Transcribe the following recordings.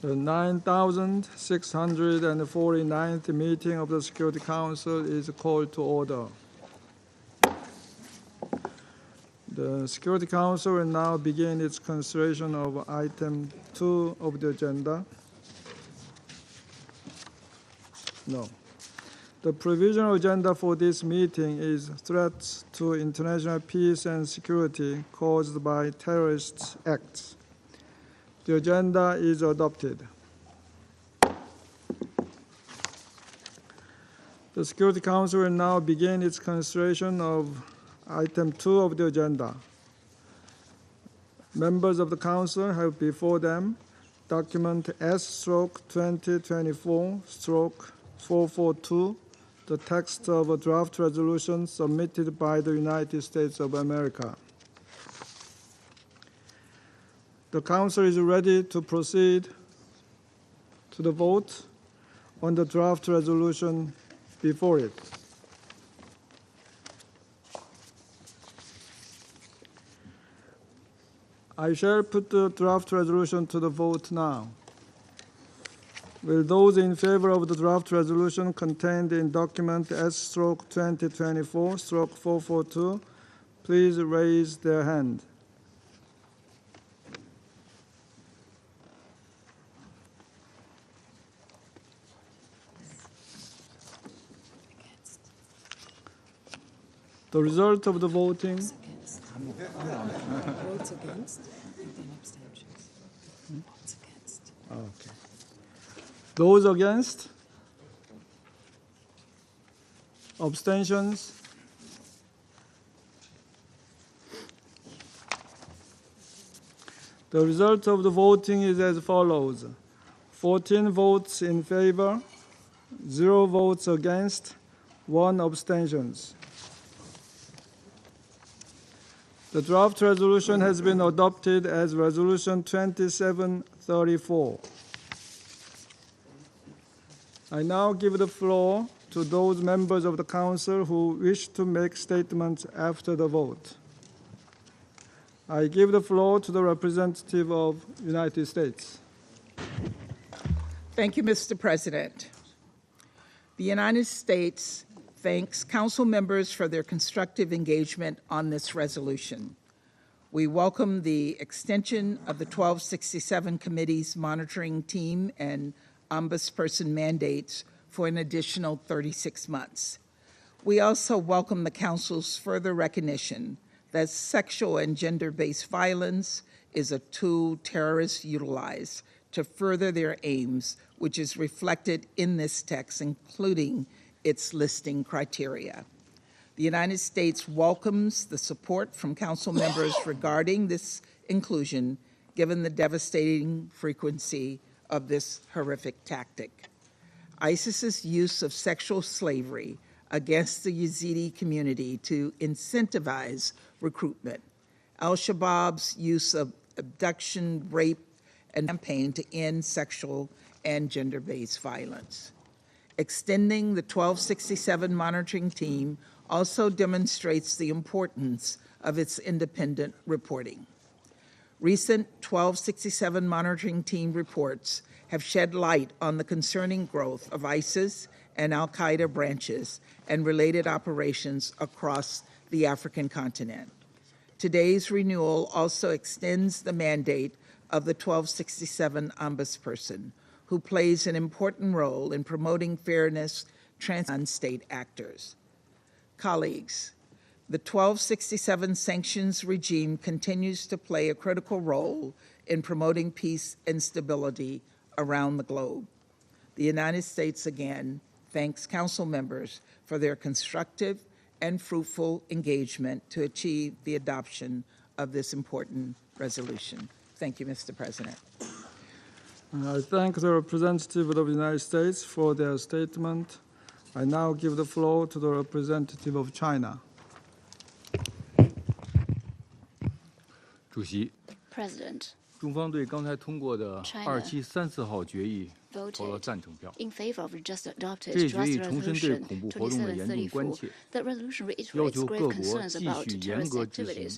The 9,649th meeting of the Security Council is called to order. The Security Council will now begin its consideration of item 2 of the agenda. No. The provisional agenda for this meeting is threats to international peace and security caused by terrorist acts. The agenda is adopted. The Security Council will now begin its consideration of item 2 of the agenda. Members of the Council have before them document S/2024/442, the text of a draft resolution submitted by the United States of America. The Council is ready to proceed to the vote on the draft resolution before it. I shall put the draft resolution to the vote now. Will those in favor of the draft resolution contained in document S/2024/442 please raise their hand? The result of the voting. Votes against and abstentions. Votes against. Okay. Those against? Abstentions? The result of the voting is as follows: 14 votes in favor, 0 votes against, 1 abstentions. The draft resolution has been adopted as Resolution 2734. I now give the floor to those members of the Council who wish to make statements after the vote. I give the floor to the representative of the United States. Thank you, Mr. President. The United States thanks Council members for their constructive engagement on this resolution. We welcome the extension of the 1267 Committee's monitoring team and ombudsperson mandates for an additional 36 months. We also welcome the Council's further recognition that sexual and gender-based violence is a tool terrorists utilize to further their aims, which is reflected in this text, including its listing criteria. The United States welcomes the support from Council members regarding this inclusion, given the devastating frequency of this horrific tactic. ISIS's use of sexual slavery against the Yazidi community to incentivize recruitment, Al-Shabaab's use of abduction, rape, and campaign to end sexual and gender-based violence. Extending the 1267 monitoring team also demonstrates the importance of its independent reporting. Recent 1267 monitoring team reports have shed light on the concerning growth of ISIS and Al-Qaeda branches and related operations across the African continent. Today's renewal also extends the mandate of the 1267 ombudsperson, who plays an important role in promoting fairness on state actors. Colleagues, the 1267 sanctions regime continues to play a critical role in promoting peace and stability around the globe. The United States again thanks Council members for their constructive and fruitful engagement to achieve the adoption of this important resolution. Thank you, Mr. President. I thank the representative of the United States for their statement. I now give the floor to the representative of China. 主席， President 中方对刚才通过的2734号决议投了 voted 赞成票。 in favor of the just 这 adopted 一决 draft 议重申对 resolution 恐怖活动的严重关 2734. 切， That resolution 要 reiterates 求各 grave 国 concerns 继 about 续严 terrorist 格执行 activities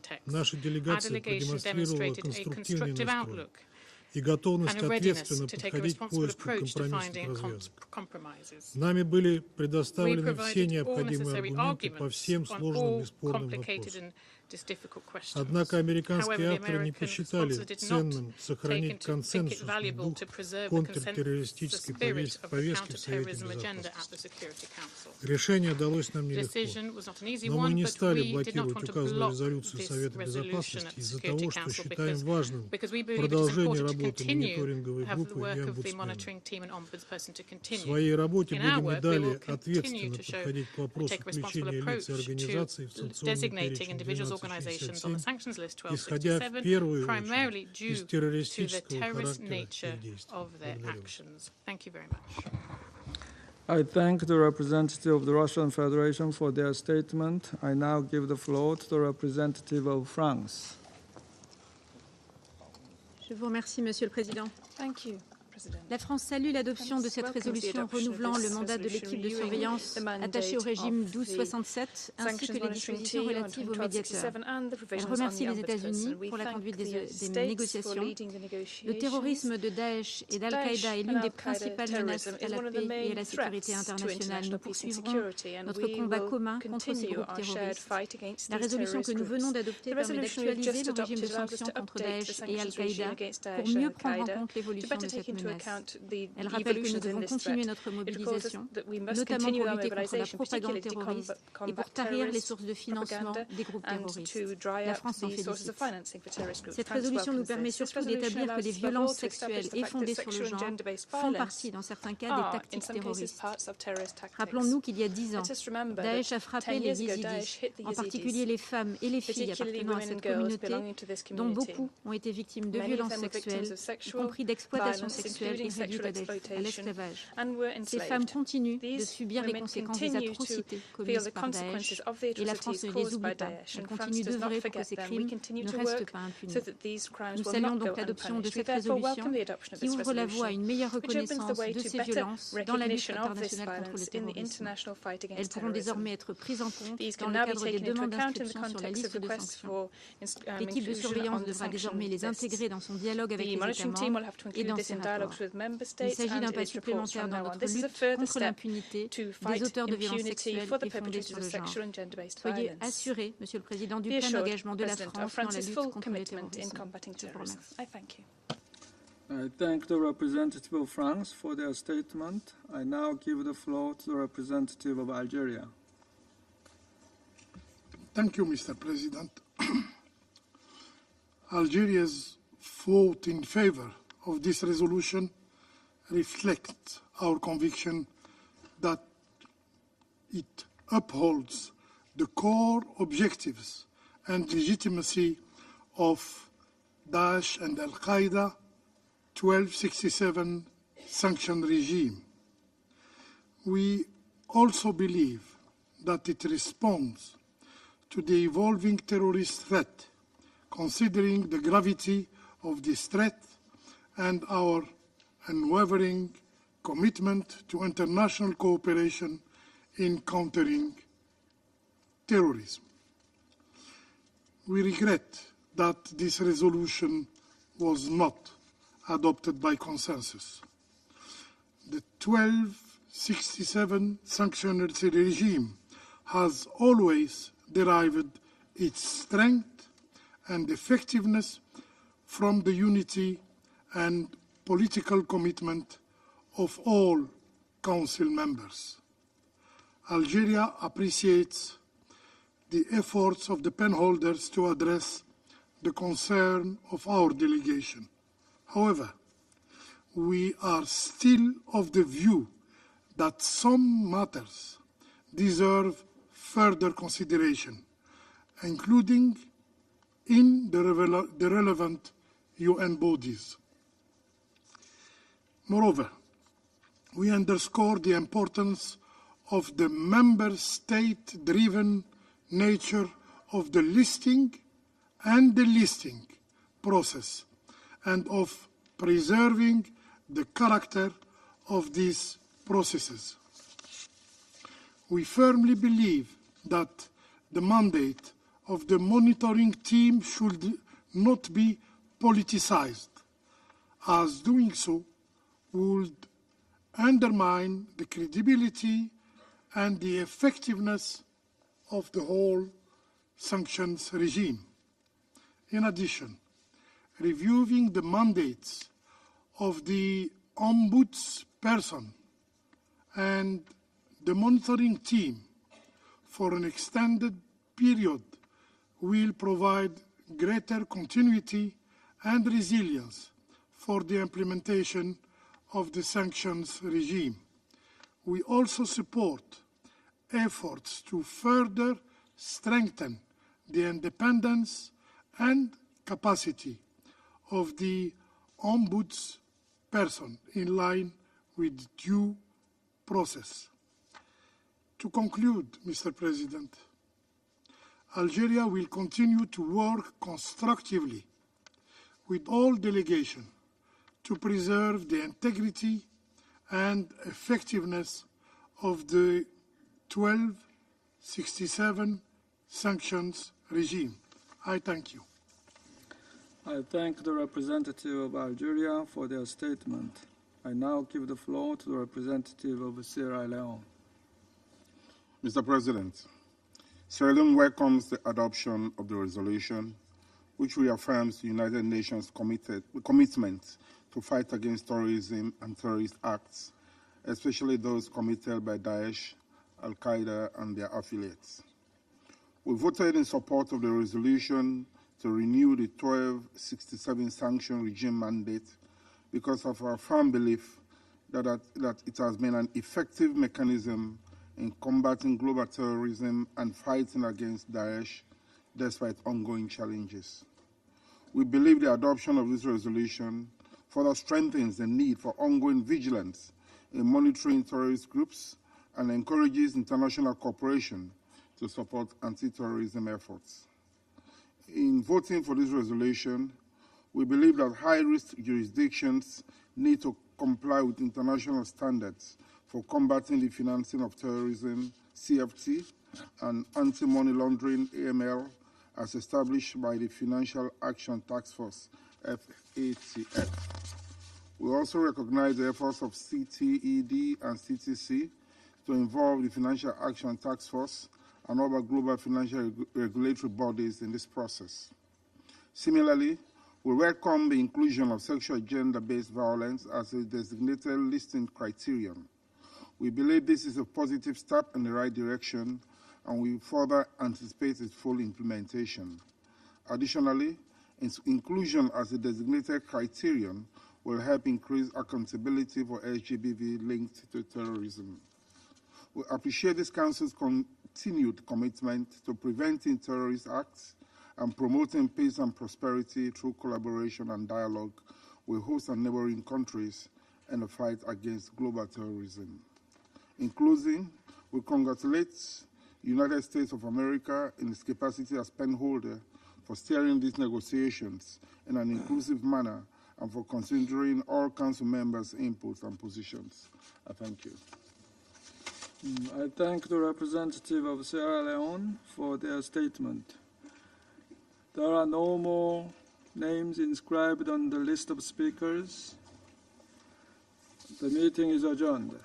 Наша Our делегация delegation продемонстрировала demonstrated a конструктивный constructive настрой. outlook и готовность and a readiness ответственно to take a подходить к responsible поиску approach to компромиссных finding развязок. compromises. Нами были We предоставлены все provided all необходимые necessary аргументы по arguments всем on сложным и all спорным complicated вопросам. and difficult questions. Однако американские However, the авторы не American посчитали sponsor did not ценным think сохранить it консенсусный valuable дух to preserve the контртеррористической spirit of the повестки в Совете counterterrorism agenda at Безопасности. the Security Council. Решение далось нам The нелегко, decision was not an easy но мы one, не but стали we did not блокировать want to указанную block резолюцию this Совета resolution Безопасности at the из-за Security того, что Council считаем важным because we believe it is продолжение important to работы continue мониторинговой have the группы и work of the омбудсмена. monitoring team and ombudsperson to В continue. своей работе In our будем и work, we will далее continue ответственно to подходить к вопросу take a responsible включения лиц и approach организаций в to санкционный designating перечень individuals, organizations on the 1267, sanctions list исходя в 1267, первую primarily очередь due из to the террористического terrorist характера nature их действий. of their Благодарю. actions. Thank you very much. I thank the representative of the Russian Federation for their statement. I now give the floor to the representative of France. Je vous remercie, Monsieur le Président. Thank you, President. La France salue l'adoption de cette résolution renouvelant le mandat de l'équipe de surveillance attachée au régime 1267 ainsi que les dispositions relatives aux médiateurs. Elle remercie les États-Unis pour la conduite des négociations. Le terrorisme de Daesh et d'Al-Qaïda est l'une des principales menaces à la paix et à la sécurité internationale. Nous poursuivrons notre combat commun contre ces groupes terroristes. La résolution que nous venons d'adopter permet d'actualiser le régime de sanctions contre Daesh et Al-Qaïda pour mieux prendre en compte l'évolution de cette menace. Elle rappelle que nous devons continuer notre mobilisation, notamment pour lutter contre la propagande terroriste et pour tarir les sources de financement des groupes terroristes. La France s'en félicite. Cette résolution nous permet surtout d'établir que les violences sexuelles et fondées sur le genre font partie, dans certains cas, des tactiques terroristes. Rappelons-nous qu'il y a 10 ans, Daesh a frappé les Yézidis, en particulier les femmes et les filles appartenant à cette communauté, dont beaucoup ont été victimes de violences sexuelles, y compris d'exploitation sexuelle et réduites à l'esclavage. Ces femmes continuent de subir les conséquences des atrocités commises par Daesh, et la France ne les oublie pas. Elle continue d'œuvrer pour que ces crimes ne restent pas impunis. Nous saluons donc l'adoption de cette résolution qui ouvre la voie à une meilleure reconnaissance de ces violences dans la lutte internationale contre le terrorisme. Elles pourront désormais être prises en compte dans le cadre des demandes d'inscription sur la liste de sanctions. L'équipe de surveillance devra désormais les intégrer dans son dialogue avec les États membres et dans ses rapports. Il s'agit d'un pas supplémentaire dans notre lutte contre l'impunité des auteurs de violences sexuelles et fondées sur le genre. Soyez assurés, Monsieur le Président, du plein engagement de la France dans la lutte contre le terrorisme. Je vous remercie. I thank the representative of France for their statement. I now give the floor to the representative of Algeria. Thank you, Mr. President. Algeria's vote in favor of this resolution reflects our conviction that it upholds the core objectives and legitimacy of Daesh and Al-Qaeda 1267 sanction regime. We also believe that it responds to the evolving terrorist threat, considering the gravity of this threat and our unwavering commitment to international cooperation in countering terrorism. We regret that this resolution was not adopted by consensus. The 1267 sanction regime has always derived its strength and effectiveness from the unity and political commitment of all Council members. Algeria appreciates the efforts of the penholders to address the concern of our delegation. However, we are still of the view that some matters deserve further consideration, including in the relevant UN bodies. Moreover, we underscore the importance of the member state-driven nature of the listing and delisting process and of preserving the character of these processes. We firmly believe that the mandate of the monitoring team should not be politicized. as doing so would undermine the credibility and the effectiveness of the whole sanctions regime. In addition, reviewing the mandates of the ombudsperson and the monitoring team for an extended period will provide greater continuity and resilience for the implementation of the sanctions regime. We also support efforts to further strengthen the independence and capacity of the ombudsperson in line with due process. To conclude, Mr. President, Algeria will continue to work constructively with all delegations to preserve the integrity and effectiveness of the 1267 sanctions regime. I thank you. I thank the representative of Algeria for their statement. I now give the floor to the representative of Sierra Leone. Mr. President, Sierra Leone welcomes the adoption of the resolution, which reaffirms the United Nations commitment to fight against terrorism and terrorist acts, especially those committed by Daesh, Al-Qaeda, and their affiliates. We voted in support of the resolution to renew the 1267 sanction regime mandate because of our firm belief that it has been an effective mechanism in combating global terrorism and fighting against Daesh despite ongoing challenges. We believe the adoption of this resolution further strengthens the need for ongoing vigilance in monitoring terrorist groups and encourages international cooperation to support anti-terrorism efforts. In voting for this resolution, we believe that high-risk jurisdictions need to comply with international standards for combating the financing of terrorism, CFT, and anti-money laundering, AML, as established by the Financial Action Task Force, FATF. We also recognize the efforts of CTED and CTC to involve the Financial Action Task Force and other global financial regulatory bodies in this process. Similarly, we welcome the inclusion of sexual gender-based violence as a designated listing criterion. We believe this is a positive step in the right direction, and we further anticipate its full implementation. Additionally, its inclusion as a designated criterion will help increase accountability for SGBV linked to terrorism. We appreciate this Council's continued commitment to preventing terrorist acts and promoting peace and prosperity through collaboration and dialogue with host and neighboring countries in the fight against global terrorism. In closing, we congratulate the United States of America in its capacity as penholder for steering these negotiations in an inclusive manner and for considering all Council members' inputs and positions. I thank you. I thank the representative of Sierra Leone for their statement. There are no more names inscribed on the list of speakers. The meeting is adjourned.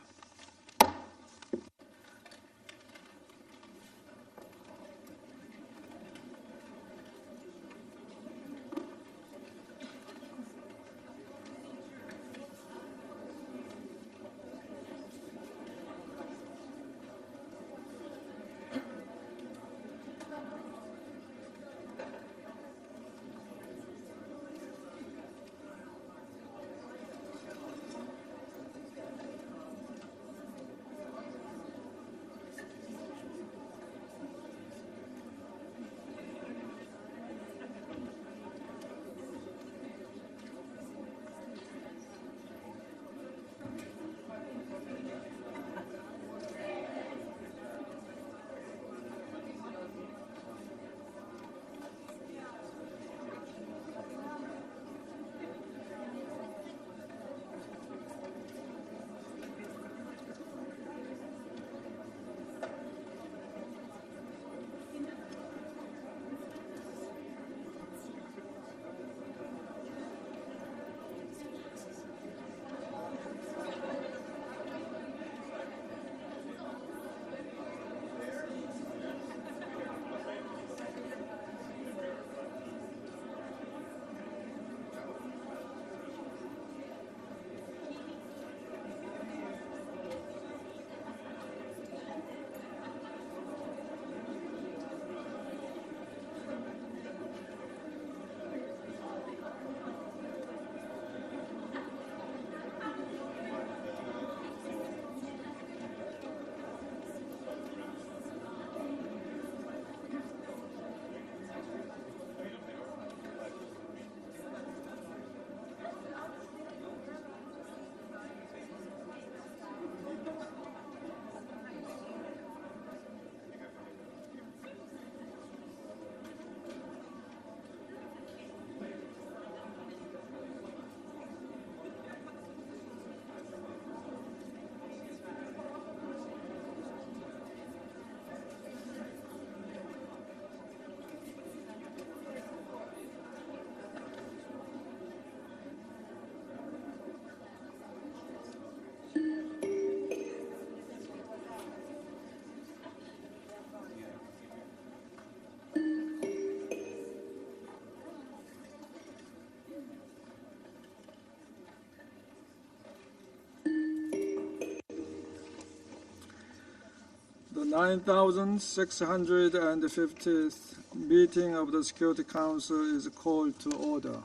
9,650th meeting of the Security Council is called to order.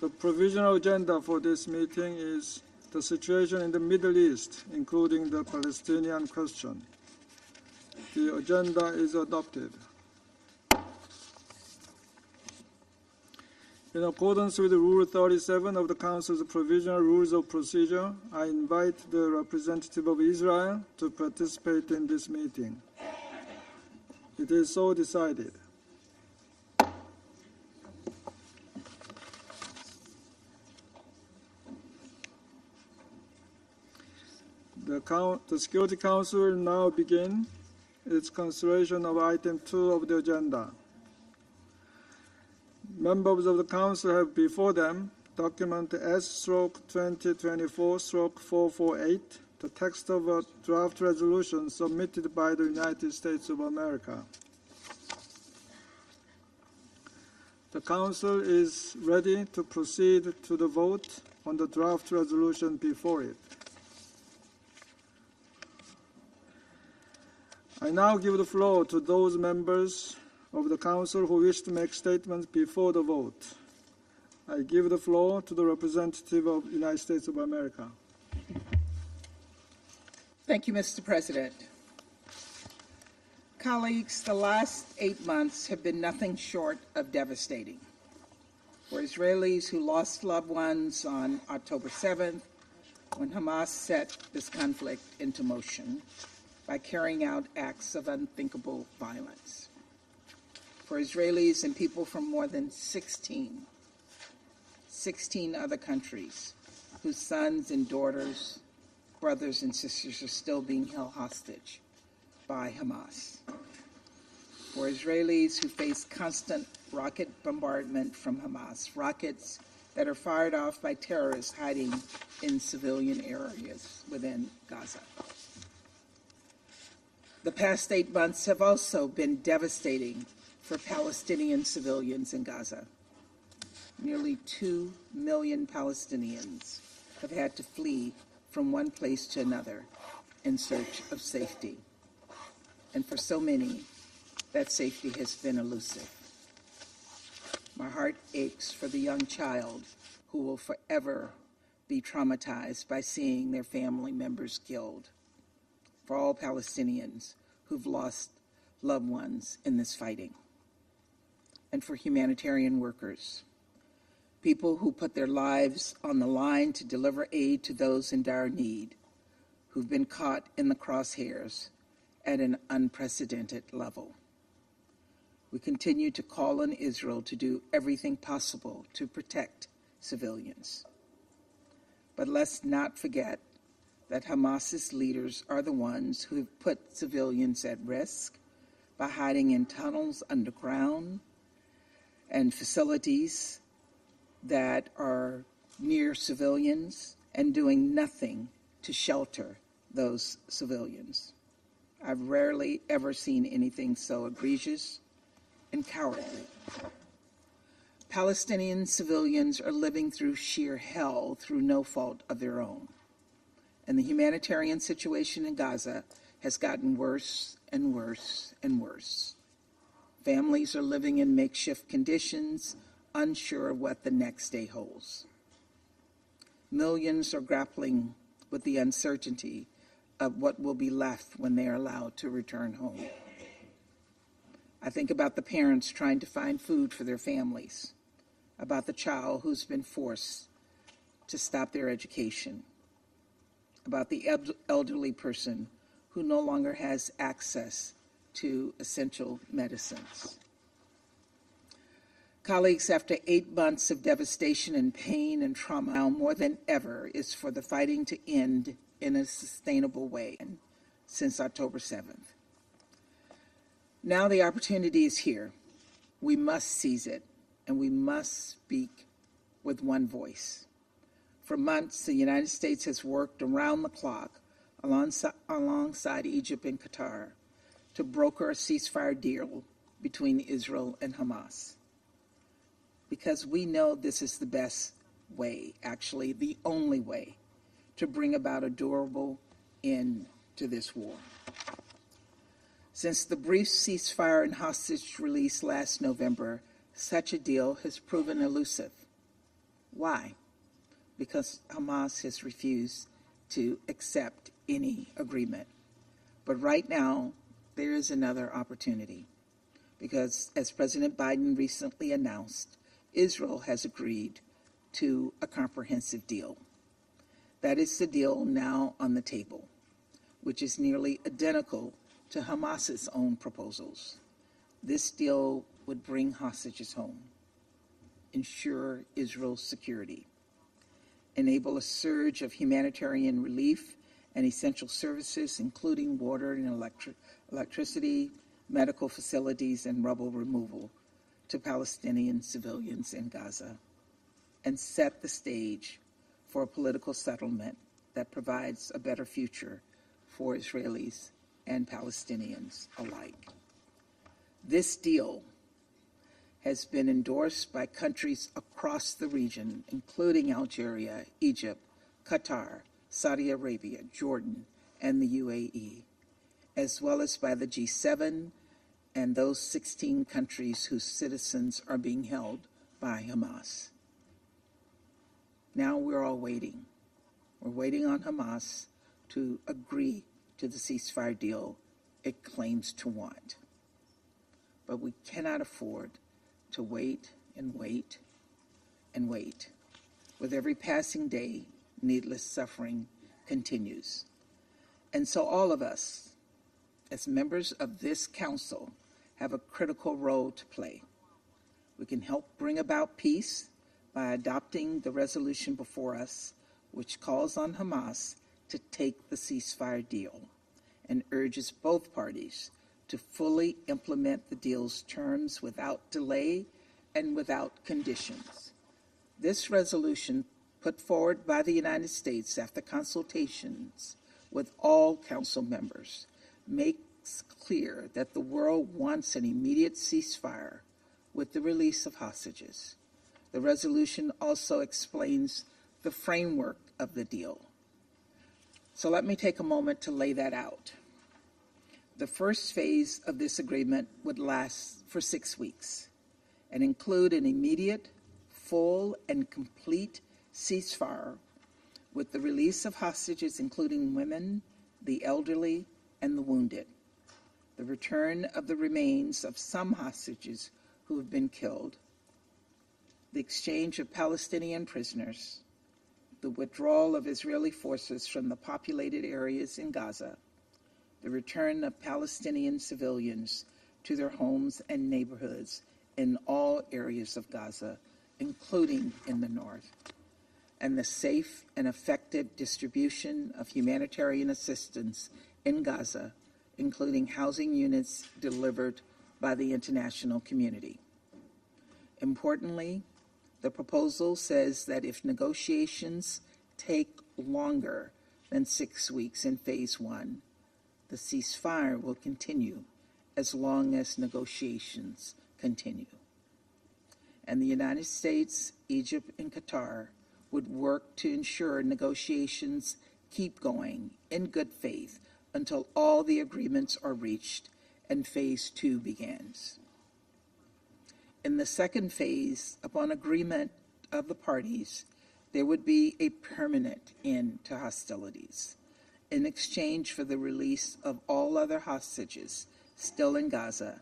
The provisional agenda for this meeting is the situation in the Middle East, including the Palestinian question. The agenda is adopted. In accordance with Rule 37 of the Council's Provisional Rules of Procedure, I invite the representative of Israel to participate in this meeting. It is so decided. The Security Council will now begin its consideration of item 2 of the agenda. Members of the Council have before them document S/2024/448, the text of a draft resolution submitted by the United States of America. The Council is ready to proceed to the vote on the draft resolution before it. I now give the floor to those members of the Council who wish to make statements before the vote. I give the floor to the representative of the United States of America. Thank you, Mr. President. Colleagues, the last 8 months have been nothing short of devastating. For Israelis who lost loved ones on October 7th, when Hamas set this conflict into motion by carrying out acts of unthinkable violence. For Israelis and people from more than 16 other countries whose sons and daughters, brothers and sisters are still being held hostage by Hamas. For Israelis who face constant rocket bombardment from Hamas, rockets that are fired off by terrorists hiding in civilian areas within Gaza. The past 8 months have also been devastating for Palestinian civilians in Gaza. Nearly 2 million Palestinians have had to flee from one place to another in search of safety. And for so many, that safety has been elusive. My heart aches for the young child who will forever be traumatized by seeing their family members killed. For all Palestinians who've lost loved ones in this fighting. And for humanitarian workers, people who put their lives on the line to deliver aid to those in dire need, who've been caught in the crosshairs at an unprecedented level. We continue to call on Israel to do everything possible to protect civilians. But let's not forget that Hamas's leaders are the ones who have put civilians at risk by hiding in tunnels underground and facilities that are near civilians and doing nothing to shelter those civilians. I've rarely ever seen anything so egregious and cowardly. Palestinian civilians are living through sheer hell through no fault of their own. And the humanitarian situation in Gaza has gotten worse and worse and worse. Families are living in makeshift conditions, unsure of what the next day holds. Millions are grappling with the uncertainty of what will be left when they are allowed to return home. I think about the parents trying to find food for their families, about the child who's been forced to stop their education, about the elderly person who no longer has access to essential medicines. Colleagues, after 8 months of devastation and pain and trauma, now more than ever is for the fighting to end in a sustainable way since October 7th. Now the opportunity is here. We must seize it, and we must speak with one voice. For months, the United States has worked around the clock alongside Egypt and Qatar to broker a ceasefire deal between Israel and Hamas. Because we know this is the best way, actually the only way, to bring about a durable end to this war. Since the brief ceasefire and hostage release last November, such a deal has proven elusive. Why? Because Hamas has refused to accept any agreement. But right now, there is another opportunity, because as President Biden recently announced, Israel has agreed to a comprehensive deal. That is the deal now on the table, which is nearly identical to Hamas's own proposals. This deal would bring hostages home, ensure Israel's security, enable a surge of humanitarian relief and essential services, including water and electricity, medical facilities, and rubble removal to Palestinian civilians in Gaza, and set the stage for a political settlement that provides a better future for Israelis and Palestinians alike. This deal has been endorsed by countries across the region, including Algeria, Egypt, Qatar, Saudi Arabia, Jordan, and the UAE, as well as by the G7 and those 16 countries whose citizens are being held by Hamas. Now we're all waiting. We're waiting on Hamas to agree to the ceasefire deal it claims to want. But we cannot afford to wait and wait and wait. With every passing day, needless suffering continues. And so all of us, as members of this council, have a critical role to play. We can help bring about peace by adopting the resolution before us, which calls on Hamas to take the ceasefire deal and urges both parties to fully implement the deal's terms without delay and without conditions. This resolution, put forward by the United States after consultations with all council members, makes clear that the world wants an immediate ceasefire with the release of hostages. The resolution also explains the framework of the deal. So let me take a moment to lay that out. The first phase of this agreement would last for 6 weeks and include an immediate, full, and complete ceasefire with the release of hostages, including women, the elderly, and the wounded, the return of the remains of some hostages who have been killed, the exchange of Palestinian prisoners, the withdrawal of Israeli forces from the populated areas in Gaza, the return of Palestinian civilians to their homes and neighborhoods in all areas of Gaza, including in the north, and the safe and effective distribution of humanitarian assistance in Gaza, including housing units delivered by the international community. Importantly, the proposal says that if negotiations take longer than 6 weeks in phase one, the ceasefire will continue as long as negotiations continue. And the United States, Egypt, and Qatar would work to ensure negotiations keep going in good faith until all the agreements are reached and phase two begins. In the second phase, upon agreement of the parties, there would be a permanent end to hostilities in exchange for the release of all other hostages still in Gaza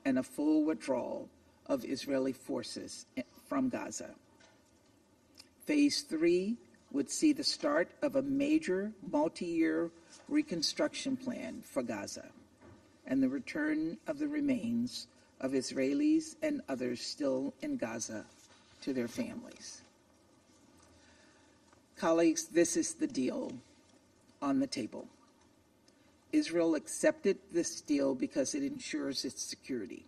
and a full withdrawal of Israeli forces from Gaza. Phase three would see the start of a major multi-year reconstruction plan for Gaza and the return of the remains of Israelis and others still in Gaza to their families. Colleagues, this is the deal on the table. Israel accepted this deal because it ensures its security.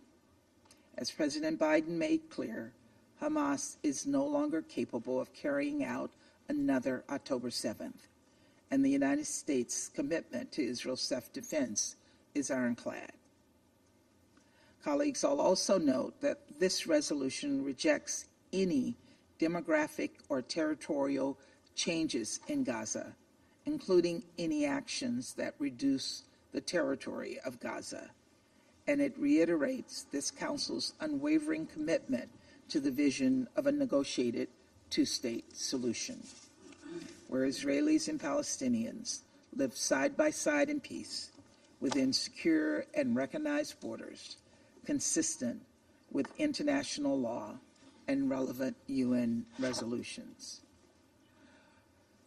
As President Biden made clear, Hamas is no longer capable of carrying out another October 7th, and the United States' commitment to Israel's self-defense is ironclad. Colleagues, I'll also note that this resolution rejects any demographic or territorial changes in Gaza including any actions that reduce the territory of Gaza, and it reiterates this Council's unwavering commitment to the vision of a negotiated two-state solution, where Israelis and Palestinians live side by side in peace within secure and recognized borders, consistent with international law and relevant UN resolutions.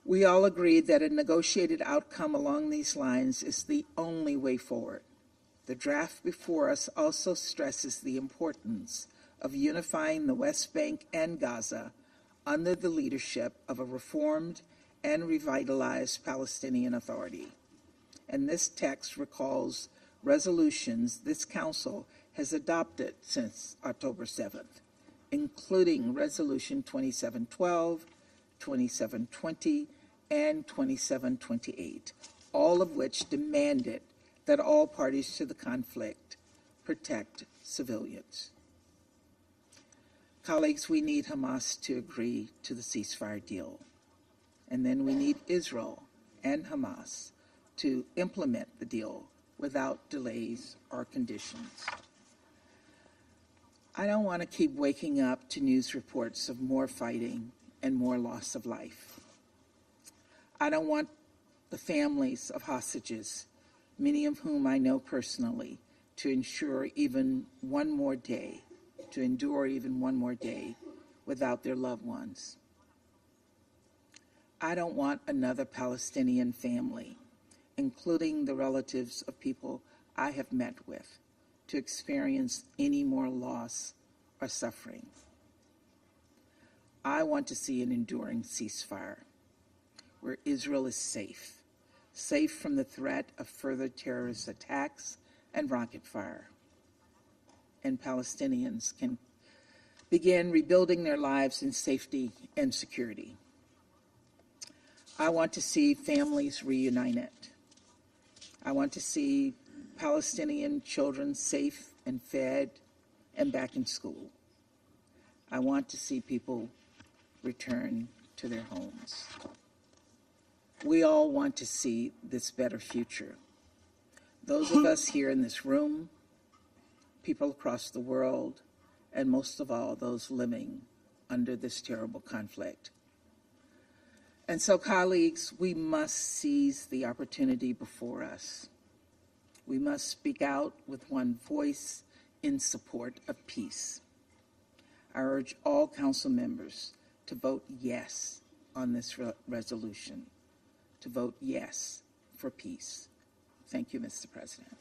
We all agree that a negotiated outcome along these lines is the only way forward. The draft before us also stresses the importance of unifying the West Bank and Gaza under the leadership of a reformed and revitalized Palestinian Authority. And this text recalls resolutions this Council has adopted since October 7th, including Resolution 2712, 2720, and 2728, all of which demanded that all parties to the conflict protect civilians. Colleagues, we need Hamas to agree to the ceasefire deal, and then we need Israel and Hamas to implement the deal without delays or conditions. I don't want to keep waking up to news reports of more fighting and more loss of life. I don't want the families of hostages, many of whom I know personally, to endure even one more day without their loved ones. I don't want another Palestinian family, including the relatives of people I have met with, to experience any more loss or suffering. I want to see an enduring ceasefire where Israel is safe from the threat of further terrorist attacks and rocket fire, and Palestinians can begin rebuilding their lives in safety and security. I want to see families reunited. I want to see Palestinian children safe and fed and back in school. I want to see people return to their homes. We all want to see this better future. Those of us here in this room, people across the world, and most of all, those living under this terrible conflict. And so, colleagues, we must seize the opportunity before us. We must speak out with one voice in support of peace. I urge all Council members to vote yes on this resolution, to vote yes for peace. Thank you, Mr. President.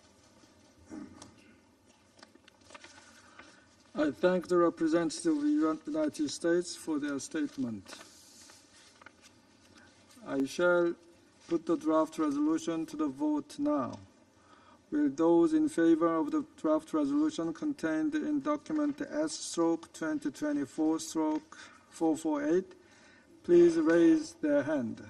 I thank the representative of the United States for their statement. I shall put the draft resolution to the vote now. Will those in favor of the draft resolution contained in document S/2024/448 please raise their hand.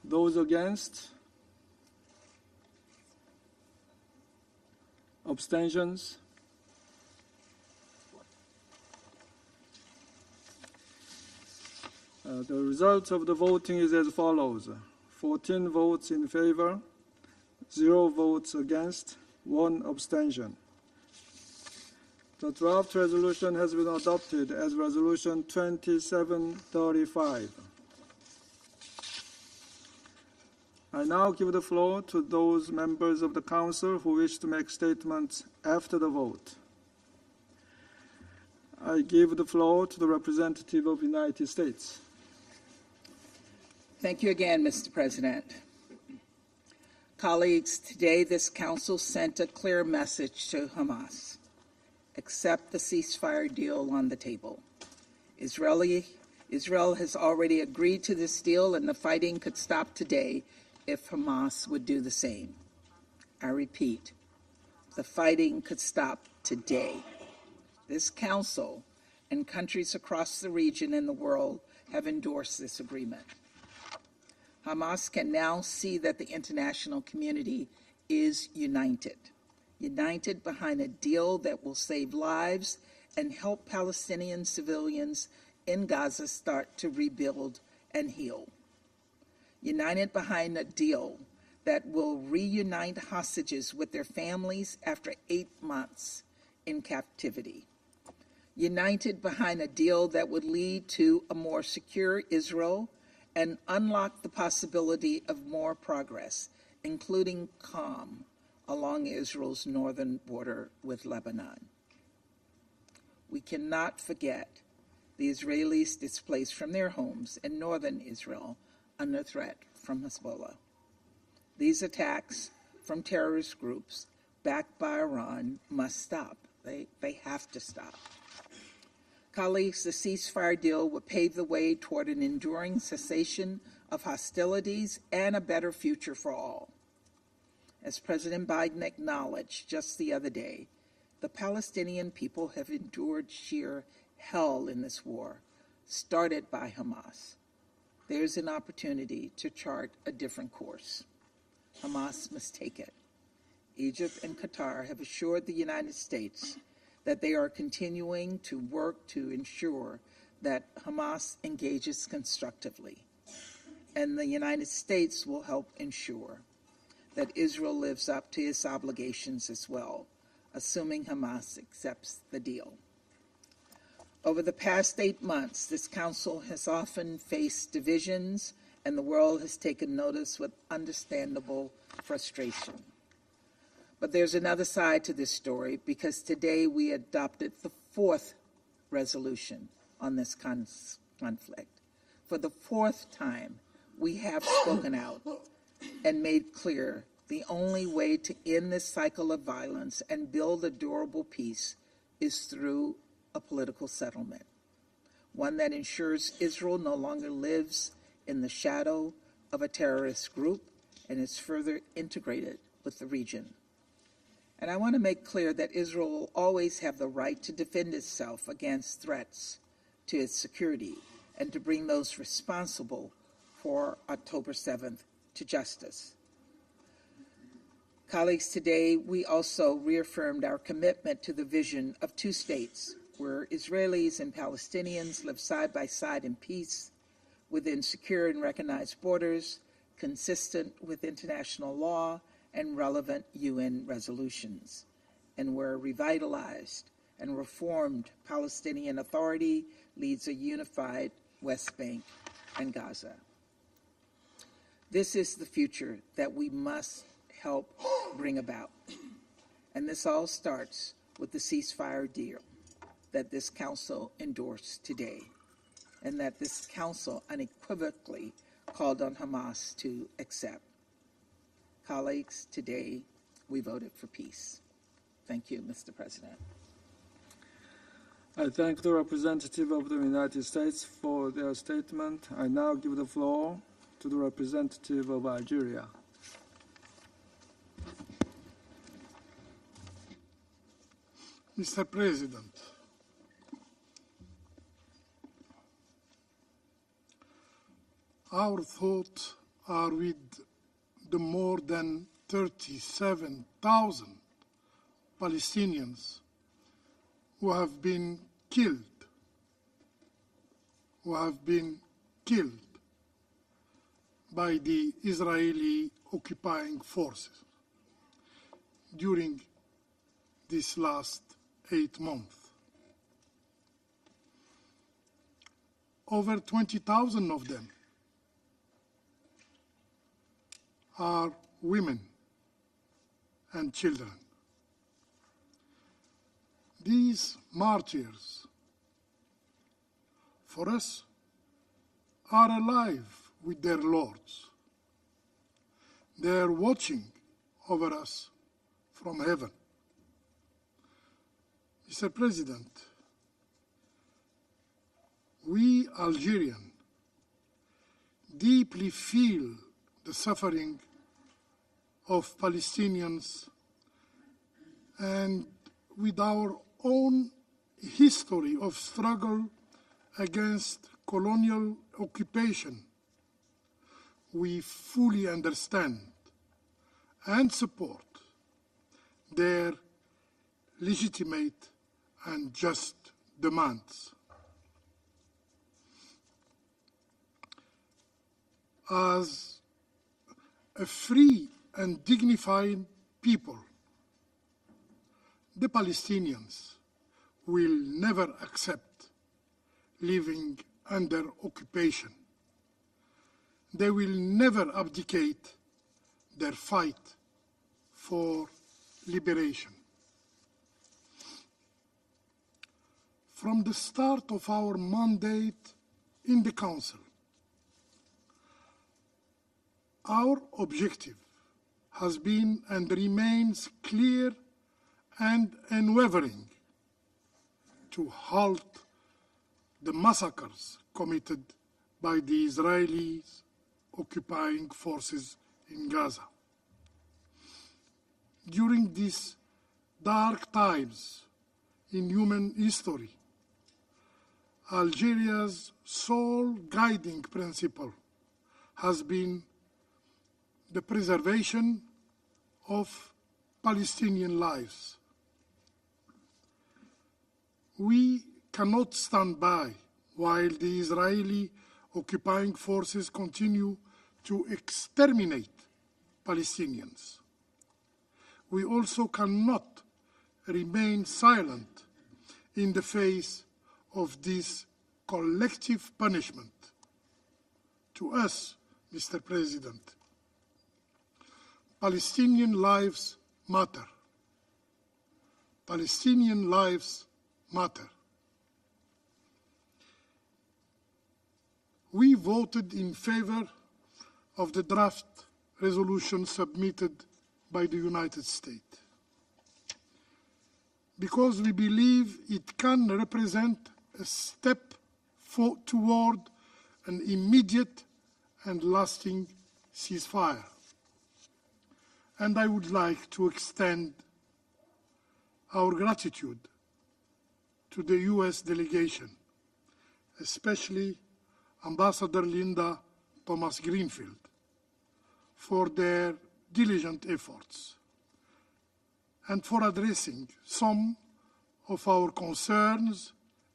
Those against? Abstentions? The result of the voting is as follows. 14 votes in favor, 0 votes against, 1 abstention. The draft resolution has been adopted as Resolution 2735. I now give the floor to those members of the Council who wish to make statements after the vote. I give the floor to the representative of the United States. Thank you again, Mr. President. Colleagues, today this Council sent a clear message to Hamas. Accept the ceasefire deal on the table. Israel has already agreed to this deal, and the fighting could stop today if Hamas would do the same. I repeat, the fighting could stop today. This Council and countries across the region and the world have endorsed this agreement. Hamas can now see that the international community is united united behind a deal that will save lives and help Palestinian civilians in Gaza start to rebuild and heal. United behind a deal that will reunite hostages with their families after 8 months in captivity. United behind a deal that would lead to a more secure Israel and unlock the possibility of more progress, including calm along Israel's northern border with Lebanon. We cannot forget the Israelis displaced from their homes in northern Israel under threat from Hezbollah. These attacks from terrorist groups backed by Iran must stop. They have to stop. Colleagues, the ceasefire deal would pave the way toward an enduring cessation of hostilities and a better future for all. As President Biden acknowledged just the other day, the Palestinian people have endured sheer hell in this war, started by Hamas. There's an opportunity to chart a different course. Hamas must take it. Egypt and Qatar have assured the United States that they are continuing to work to ensure that Hamas engages constructively, and the United States will help ensure that Israel lives up to its obligations as well, assuming Hamas accepts the deal. Over the past 8 months, this council has often faced divisions, and the world has taken notice with understandable frustration. But there's another side to this story, because today we adopted the 4th resolution on this conflict. For the 4th time, we have spoken out and made clear the only way to end this cycle of violence and build a durable peace is through a political settlement, one that ensures Israel no longer lives in the shadow of a terrorist group and is further integrated with the region. And I want to make clear that Israel will always have the right to defend itself against threats to its security and to bring those responsible for October 7th to justice. Colleagues, today we also reaffirmed our commitment to the vision of 2 states where Israelis and Palestinians live side by side in peace within secure and recognized borders, consistent with international law and relevant UN resolutions, and where a revitalized and reformed Palestinian Authority leads a unified West Bank and Gaza. This is the future that we must help bring about. And this all starts with the ceasefire deal that this council endorsed today, and that this council unequivocally called on Hamas to accept. Colleagues, today we voted for peace. Thank you, Mr. President. I thank the representative of the United States for their statement. I now give the floor to the representative of Algeria. Mr. President, our thoughts are with the more than 37,000 Palestinians who have been killed by the Israeli occupying forces during this last 8 months. Over 20,000 of them are women and children. These martyrs, for us, are alive with their lords. They are watching over us from heaven. Mr. President, we Algerians deeply feel the suffering of Palestinians, and with our own history of struggle against colonial occupation, we fully understand and support their legitimate and just demands. As a free and dignified people, the Palestinians will never accept living under occupation. They will never abdicate their fight for liberation. From the start of our mandate in the Council, our objective has been and remains clear and unwavering: to halt the massacres committed by the Israeli occupying forces in Gaza. During these dark times in human history, Algeria's sole guiding principle has been the preservation of Palestinian lives. We cannot stand by while the Israeli occupying forces continue to exterminate Palestinians. We also cannot remain silent in the face of this collective punishment. To us, Mr. President, Palestinian lives matter. Palestinian lives matter. We voted in favor of the draft resolution submitted by the United States because we believe it can represent a step toward an immediate and lasting ceasefire. And I would like to extend our gratitude to the U.S. delegation, especially Ambassador Linda Thomas-Greenfield, for their diligent efforts and for addressing some of our concerns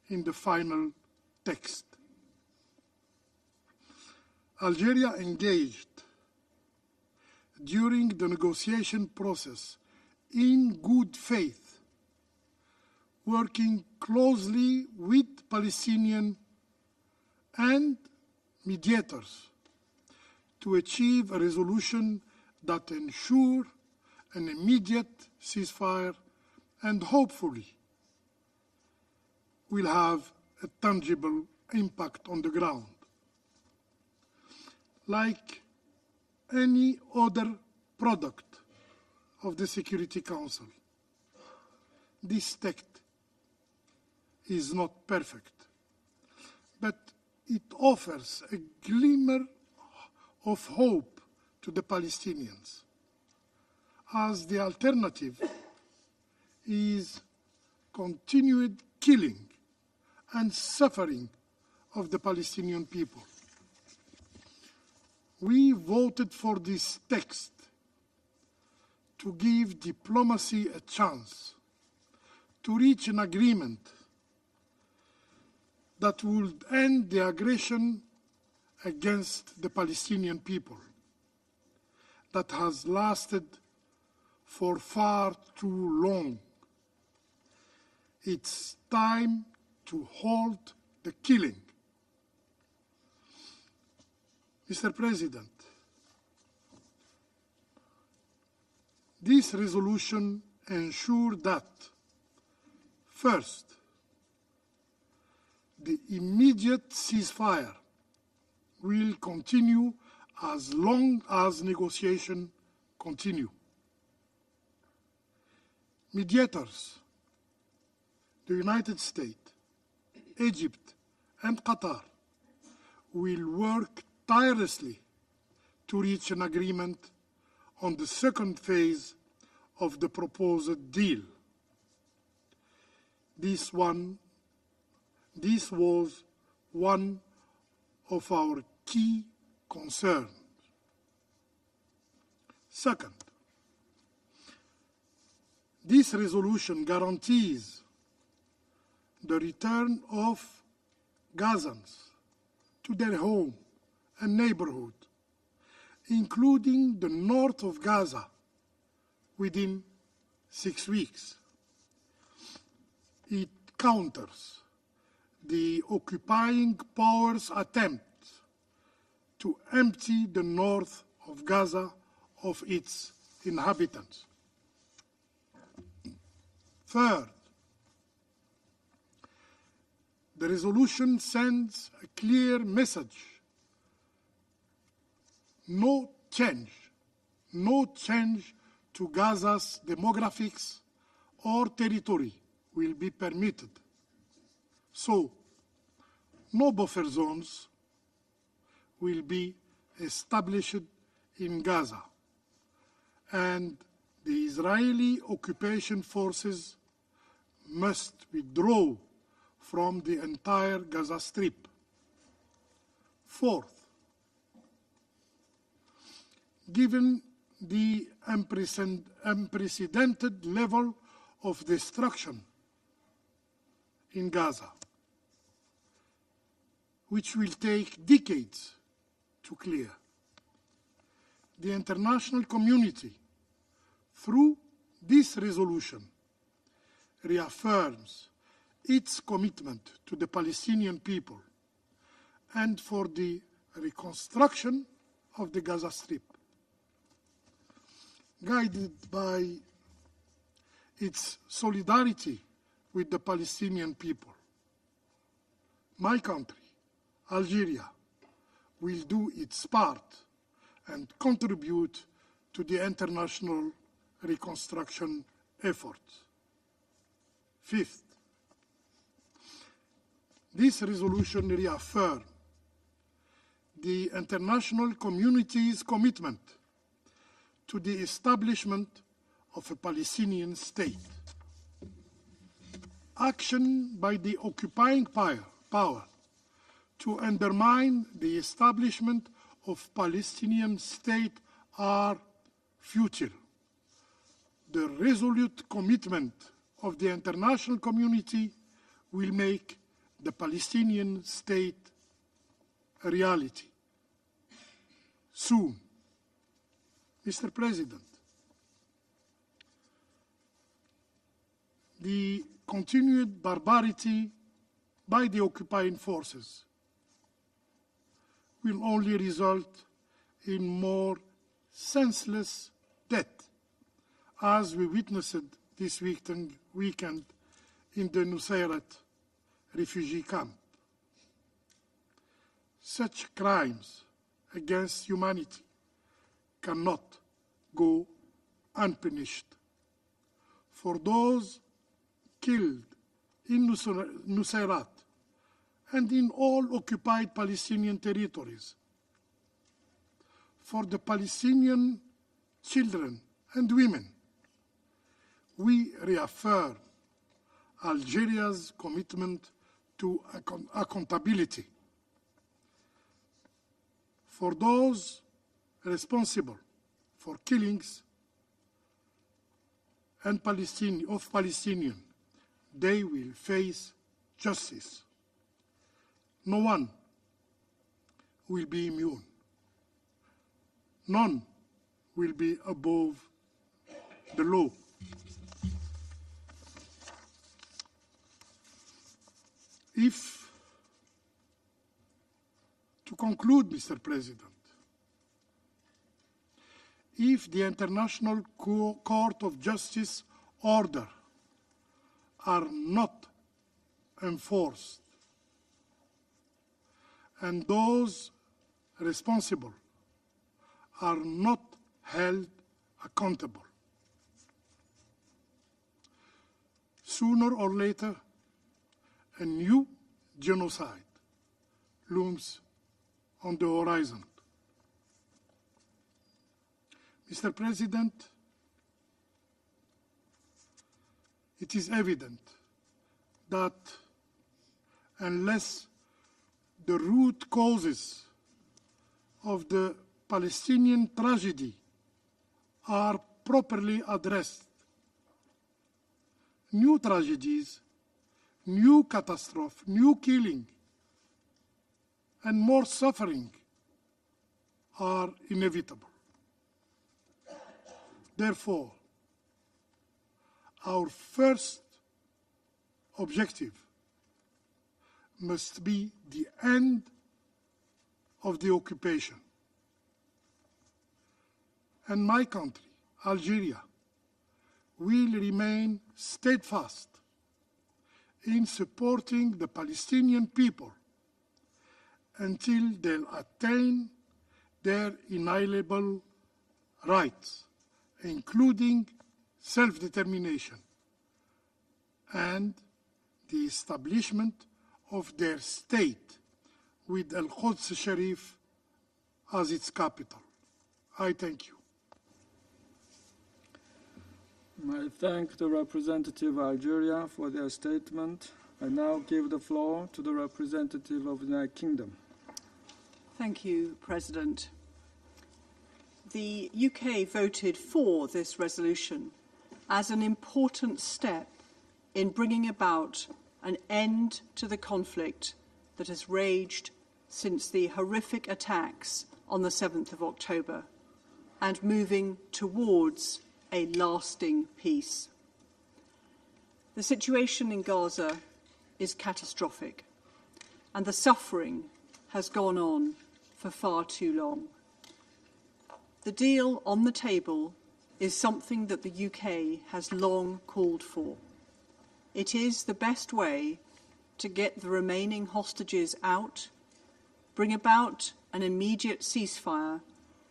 in the final text. Algeria engaged during the negotiation process in good faith, working closely with Palestinian and mediators to achieve a resolution that ensures an immediate ceasefire and hopefully will have a tangible impact on the ground. Like any other product of the Security Council, this text is not perfect, but it offers a glimmer of hope to the Palestinians, as the alternative is continued killing and suffering of the Palestinian people. We voted for this text to give diplomacy a chance to reach an agreement that would end the aggression against the Palestinian people that has lasted for far too long. It's time to halt the killing. Mr. President, this resolution ensures that, first, the immediate ceasefire will continue as long as negotiations continue. Mediators, the United States, Egypt, and Qatar will work tirelessly to reach an agreement on the second phase of the proposed deal. This was one of our key concerns. Second, This resolution guarantees the return of Gazans to their home and neighborhood, including the north of Gaza, within 6 weeks. It counters the occupying powers' attempt to empty the north of Gaza of its inhabitants. Third, the resolution sends a clear message. No change to Gaza's demographics or territory will be permitted. So, no buffer zones will be established in Gaza, and the Israeli occupation forces must withdraw from the entire Gaza Strip. Fourth, given the unprecedented level of destruction in Gaza, which will take decades to clear, the international community, through this resolution, reaffirms its commitment to the Palestinian people and for the reconstruction of the Gaza Strip, guided by its solidarity with the Palestinian people. My country, Algeria, will do its part and contribute to the international reconstruction effort. Fifth, this resolution reaffirms the international community's commitment to the establishment of a Palestinian state. Action by the occupying power to undermine the establishment of Palestinian state are futile. The resolute commitment of the international community will make the Palestinian state a reality soon. Mr. President, the continued barbarity by the occupying forces will only result in more senseless death, as we witnessed this weekend in the Nusayrat refugee camp. Such crimes against humanity cannot go unpunished. For those killed in Nusayrat and in all occupied Palestinian territories, for the Palestinian children and women, we reaffirm Algeria's commitment to accountability. For those responsible for killings of Palestinians, they will face justice. No one will be immune. None will be above the law. To conclude, Mr. President, if the International Court of Justice order are not enforced and those responsible are not held accountable, sooner or later, a new genocide looms on the horizon. Mr. President, it is evident that unless the root causes of the Palestinian tragedy are properly addressed, new tragedies, new catastrophe, new killing, and more suffering are inevitable. Therefore, our first objective must be the end of the occupation. And my country, Algeria, will remain steadfast in supporting the Palestinian people until they attain their inalienable rights, including self-determination and the establishment of their state with Al-Quds Sharif as its capital. I thank you. I thank the representative of Algeria for their statement. I now give the floor to the representative of the United Kingdom. Thank you, President. The UK voted for this resolution as an important step in bringing about an end to the conflict that has raged since the horrific attacks on the 7th of October and moving towards a lasting peace. The situation in Gaza is catastrophic, and the suffering has gone on for far too long. The deal on the table is something that the UK has long called for. It is the best way to get the remaining hostages out, bring about an immediate ceasefire,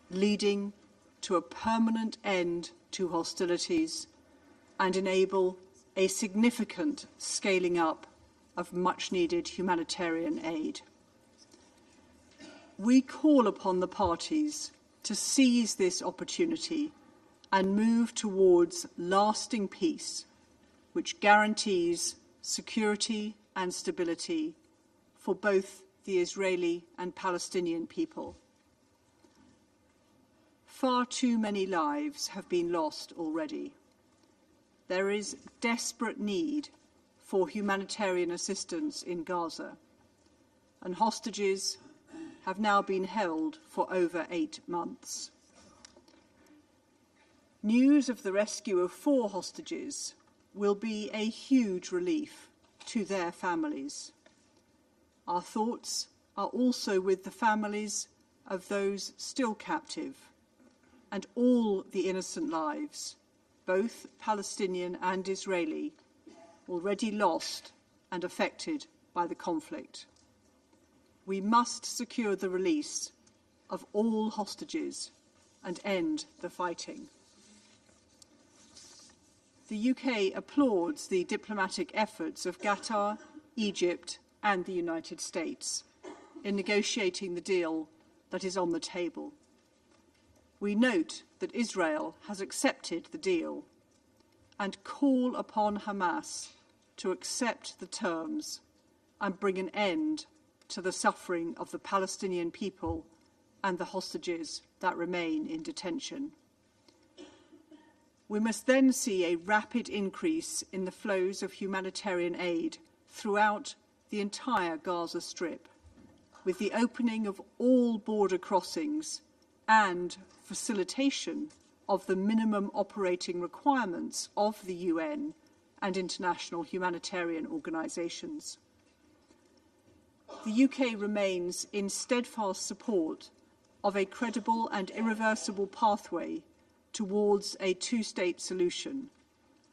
leading to a permanent end to hostilities, and enable a significant scaling up of much-needed humanitarian aid. We call upon the parties to seize this opportunity and move towards lasting peace, which guarantees security and stability for both the Israeli and Palestinian people. Far too many lives have been lost already. There is desperate need for humanitarian assistance in Gaza, and hostages have now been held for over 8 months. News of the rescue of 4 hostages will be a huge relief to their families. Our thoughts are also with the families of those still captive and all the innocent lives, both Palestinian and Israeli, already lost and affected by the conflict. We must secure the release of all hostages and end the fighting. The UK applauds the diplomatic efforts of Qatar, Egypt and the United States in negotiating the deal that is on the table. We note that Israel has accepted the deal and call upon Hamas to accept the terms and bring an end to the suffering of the Palestinian people and the hostages that remain in detention. We must then see a rapid increase in the flows of humanitarian aid throughout the entire Gaza Strip, with the opening of all border crossings and facilitation of the minimum operating requirements of the UN and international humanitarian organisations. The UK remains in steadfast support of a credible and irreversible pathway towards a two-state solution,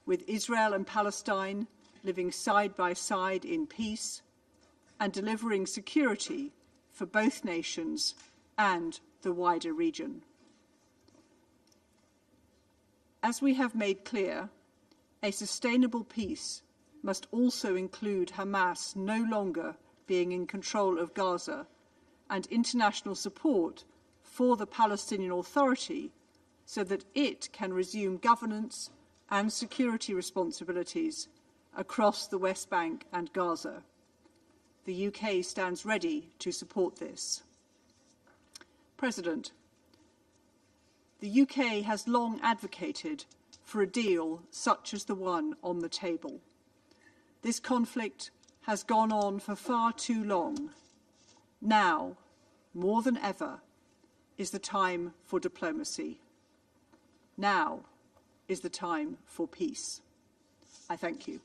with Israel and Palestine living side by side in peace and delivering security for both nations and the wider region. As we have made clear, a sustainable peace must also include Hamas no longer being in control of Gaza and international support for the Palestinian Authority so that it can resume governance and security responsibilities across the West Bank and Gaza. The UK stands ready to support this. President, the UK has long advocated for a deal such as the one on the table. This conflict has gone on for far too long. Now, more than ever, is the time for diplomacy. Now is the time for peace. I thank you.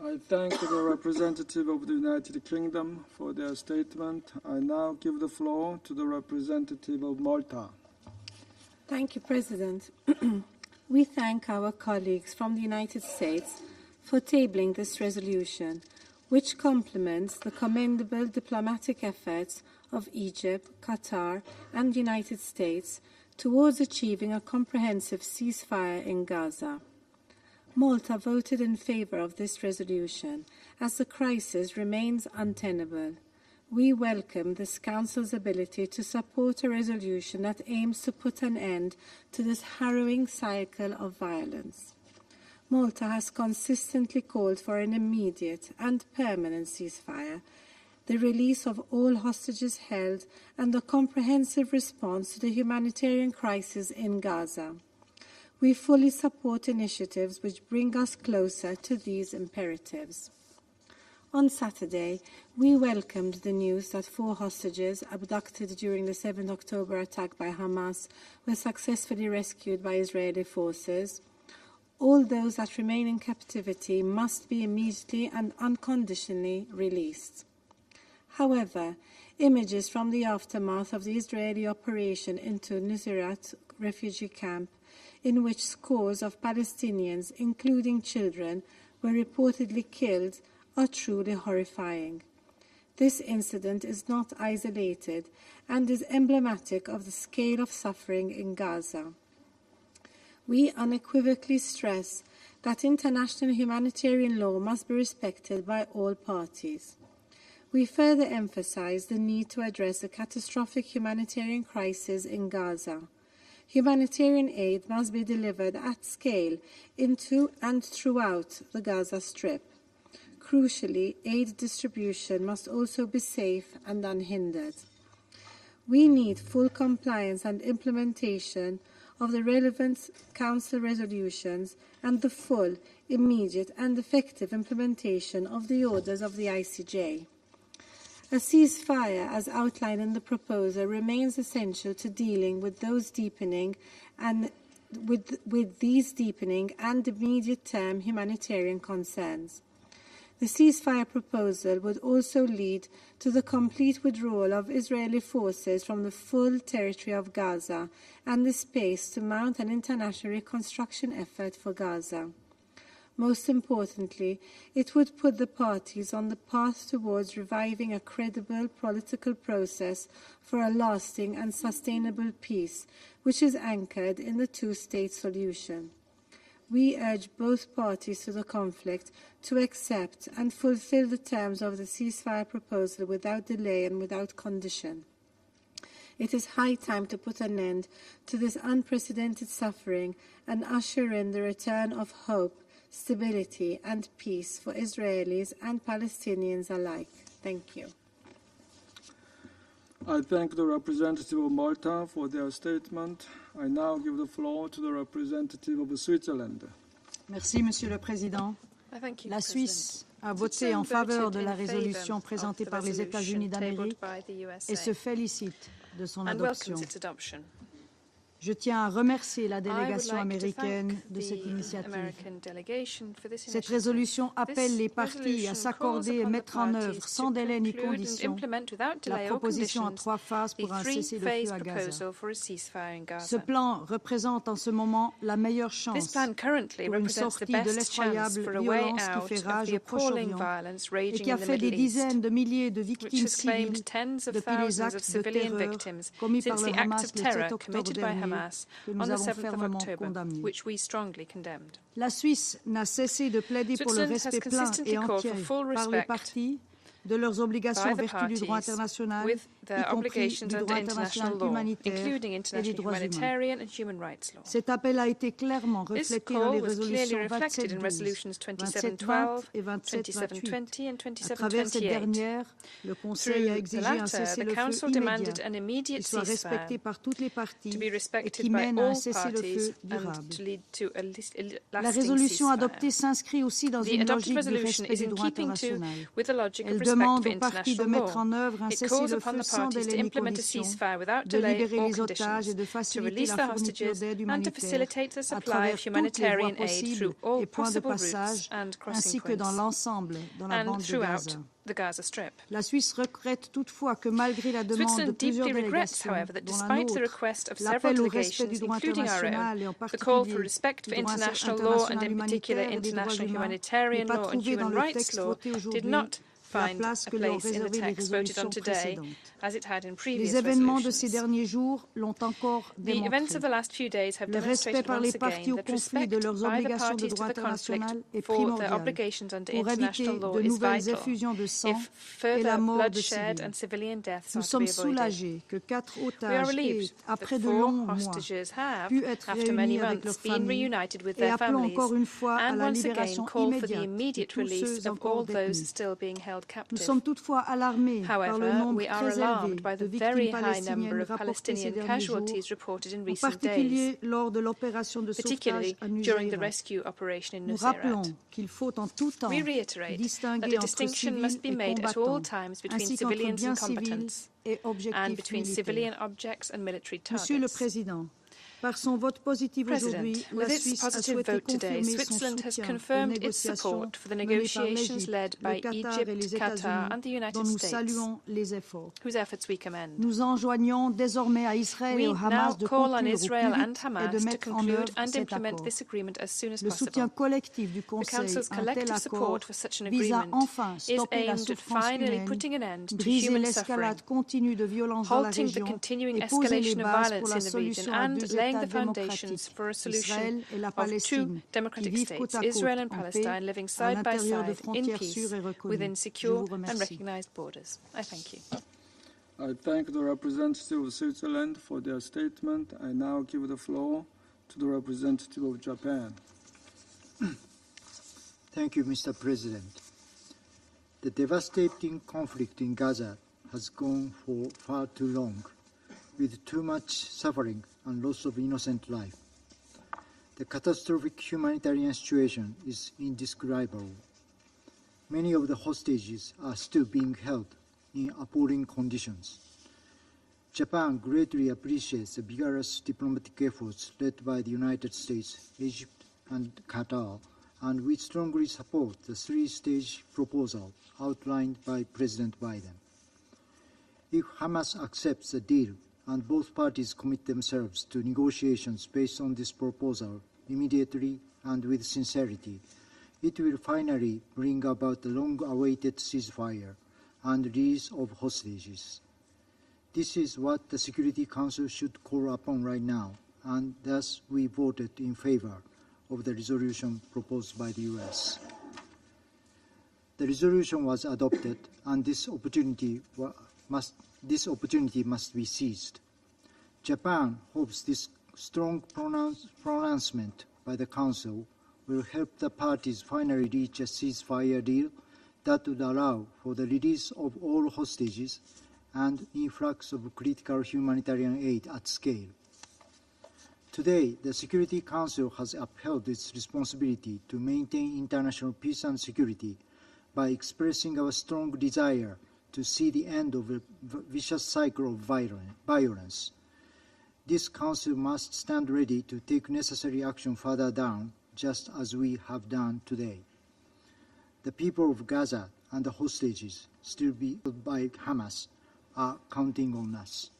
I thank the representative of the United Kingdom for their statement. I now give the floor to the representative of Malta. Thank you, President. We thank our colleagues from the United States for tabling this resolution, which complements the commendable diplomatic efforts of Egypt, Qatar, and the United States towards achieving a comprehensive ceasefire in Gaza. Malta voted in favor of this resolution as the crisis remains untenable. We welcome this Council's ability to support a resolution that aims to put an end to this harrowing cycle of violence. Malta has consistently called for an immediate and permanent ceasefire, the release of all hostages held, and a comprehensive response to the humanitarian crisis in Gaza. We fully support initiatives which bring us closer to these imperatives. On Saturday, we welcomed the news that 4 hostages abducted during the 7 October attack by Hamas were successfully rescued by Israeli forces. All those that remain in captivity must be immediately and unconditionally released. However, images from the aftermath of the Israeli operation into Nuseirat refugee camp, in which scores of Palestinians, including children, were reportedly killed, are truly horrifying. This incident is not isolated and is emblematic of the scale of suffering in Gaza. We unequivocally stress that international humanitarian law must be respected by all parties. We further emphasize the need to address the catastrophic humanitarian crisis in Gaza. Humanitarian aid must be delivered at scale into and throughout the Gaza Strip. Crucially, aid distribution must also be safe and unhindered. We need full compliance and implementation of the relevant Council resolutions and the full, immediate and effective implementation of the orders of the ICJ. A ceasefire, as outlined in the proposal, remains essential to dealing with those deepening and with these deepening and immediate-term humanitarian concerns. The ceasefire proposal would also lead to the complete withdrawal of Israeli forces from the full territory of Gaza and the space to mount an international reconstruction effort for Gaza. Most importantly, it would put the parties on the path towards reviving a credible political process for a lasting and sustainable peace, which is anchored in the two-state solution. We urge both parties to the conflict to accept and fulfill the terms of the ceasefire proposal without delay and without condition. It is high time to put an end to this unprecedented suffering and usher in the return of hope, stability and peace for Israelis and Palestinians alike. Thank you. I thank the representative of Malta for their statement. I now give the floor to the representative of Switzerland. Merci, Monsieur le Président. La Suisse a voté en faveur de la résolution présentée par les États-Unis d'Amérique et se félicite de son adoption. Je tiens à remercier la délégation américaine de cette initiative. Cette résolution appelle les parties à s'accorder et mettre en œuvre sans délai ni condition la proposition en 3 phases pour un cessez-le-feu à Gaza. Ce plan représente en ce moment la meilleure chance pour une sortie de l'effroyable violence qui fait rage au Proche-Orient et qui a fait des dizaines de milliers de victimes civiles depuis les actes de terreur commis par le Hamas le 7 octobre dernier, que nous avons fermement condamné. La Suisse n'a cessé de plaider pour le respect plein et entier par les parties de leurs obligations en vertu du droit international their obligations under international law, including international humanitarian and human rights law. Cet appel a été clairement This reflété dans call les was clearly résolutions reflected in 2712, resolutions 2720 et 2720 and À travers cette 2728. dernière, le Conseil a Through exigé the un latter, the cessez-le-feu Council immédiat demanded an immediate qui soit respecté ceasefire par toutes les parties to be et respected qui by mène à un all cessez-le-feu parties and durable. to lead to a La lasting résolution ceasefire. adoptée s'inscrit aussi dans The une adopted logique du resolution respect is du in droit keeping international. with the logic of Elle respect demande for aux parties de international mettre law. en œuvre un It calls upon cessez-le-feu the sans parties to délai ni implement a condition, ceasefire without de delay libérer or les otages conditions, et de to faciliter release la the fourniture hostages d'aide and to humanitaire facilitate the à supply travers of toutes les voies humanitarian aid possibles through all et points de possible routes passage, and crossing ainsi que dans points, l'ensemble dans la and bande de throughout Gaza. the Gaza Strip. La Suisse regrette toutefois que malgré la demande de Switzerland plusieurs deeply regrets, délégations, however, that dont la despite the nôtre, request of several l'appel au respect delegations, du droit including our international et en own, the call for particulier respect du for droit international law and international in particular humanitaire et des droits international humains, n'est humanitarian pas law and trouvé dans human le rights texte law, voté did aujourd'hui not la find place a que lui ont place in the réservée les text voted on résolutions today, précédentes. as it had in previous Les événements de ces resolutions. derniers jours l'ont encore The events démontré. of the last few days have Le respect demonstrated par once les parties again au that conflit respect de leurs by the obligations de parties droit to the conflict international est for their primordial obligations under pour éviter international law de is nouvelles vital. effusions de sang If et further la mort de bloodshed civils. and civilian deaths Nous are to sommes be avoided. soulagés que 4 We are otages aient, relieved après that de 4 longs mois, hostages have, pu être after many réunis avec leurs months, been familles reunited with et their appelons families, encore une fois à and la once again libération call for the immédiate de immediate tous release ceux of encore all those détenus. still being held Nous captive. sommes toutefois alarmés par le However, nombre we are très élevé alarmed by de the very victimes high number palestiniennes of rapportées ces Palestinian derniers jours, casualties reported in en recent days, particulier lors de l'opération de sauvetage particularly à during the Nusayrat. rescue operation in Nous Nusayrat. rappelons qu'il faut en tout temps We reiterate that distinguer a entre distinction civils must be et made at all combattants, times between ainsi qu'entre civilians biens and civils combatants, et and objectifs between militaires. civilian objects and military Monsieur le targets. Président, par son vote positif aujourd'hui, President, la with its Suisse a positive souhaité vote today, confirmer son Switzerland has soutien aux confirmed its négociations support for the menées par negotiations l'Égypte, led le by Qatar et les Egypt, Qatar, États-Unis, and the United dont nous States, saluons les efforts. whose efforts we commend. Nous enjoignons désormais à Israël We et au now Hamas de call on conclure au Israel plus and vite et Hamas de to mettre en conclude œuvre and cet implement accord. this agreement as soon as Le soutien possible. collectif du The Conseil Council's à un tel collective accord support for such an vise à agreement enfin is stopper la aimed at souffrance finally humaine, putting an end to briser human suffering, l'escalade continue de violence dans la halting the région continuing et poser les escalation of bases pour violence la in the region, solution à and deux laying États the foundations démocratiques, for a solution Israël et la of two Palestine, qui democratic vivent côte states, à côte Israel and en paix Palestine, living à side by l'intérieur de side in frontières peace sûres et reconnues. within Je secure vous and remercie. recognized borders. I thank you. I thank the representative of Switzerland for their statement. I now give the floor to the representative of Japan. Thank you, Mr. President. The devastating conflict in Gaza has gone for far too long, with too much suffering and loss of innocent life. The catastrophic humanitarian situation is indescribable. Many of the hostages are still being held in appalling conditions. Japan greatly appreciates the vigorous diplomatic efforts led by the United States, Egypt, and Qatar, and we strongly support the three-stage proposal outlined by President Biden. If Hamas accepts the deal and both parties commit themselves to negotiations based on this proposal immediately and with sincerity, it will finally bring about the long-awaited ceasefire and release of hostages. This is what the Security Council should call upon right now, and thus we voted in favor of the resolution proposed by the U.S. The resolution was adopted, and this opportunity must be seized. Japan hopes this strong pronouncement by the Council will help the parties finally reach a ceasefire deal that would allow for the release of all hostages and influx of critical humanitarian aid at scale. Today, the Security Council has upheld its responsibility to maintain international peace and security by expressing our strong desire to see the end of a vicious cycle of violence. This Council must stand ready to take necessary action further down, just as we have done today. The people of Gaza and the hostages still be held by Hamas are counting on us.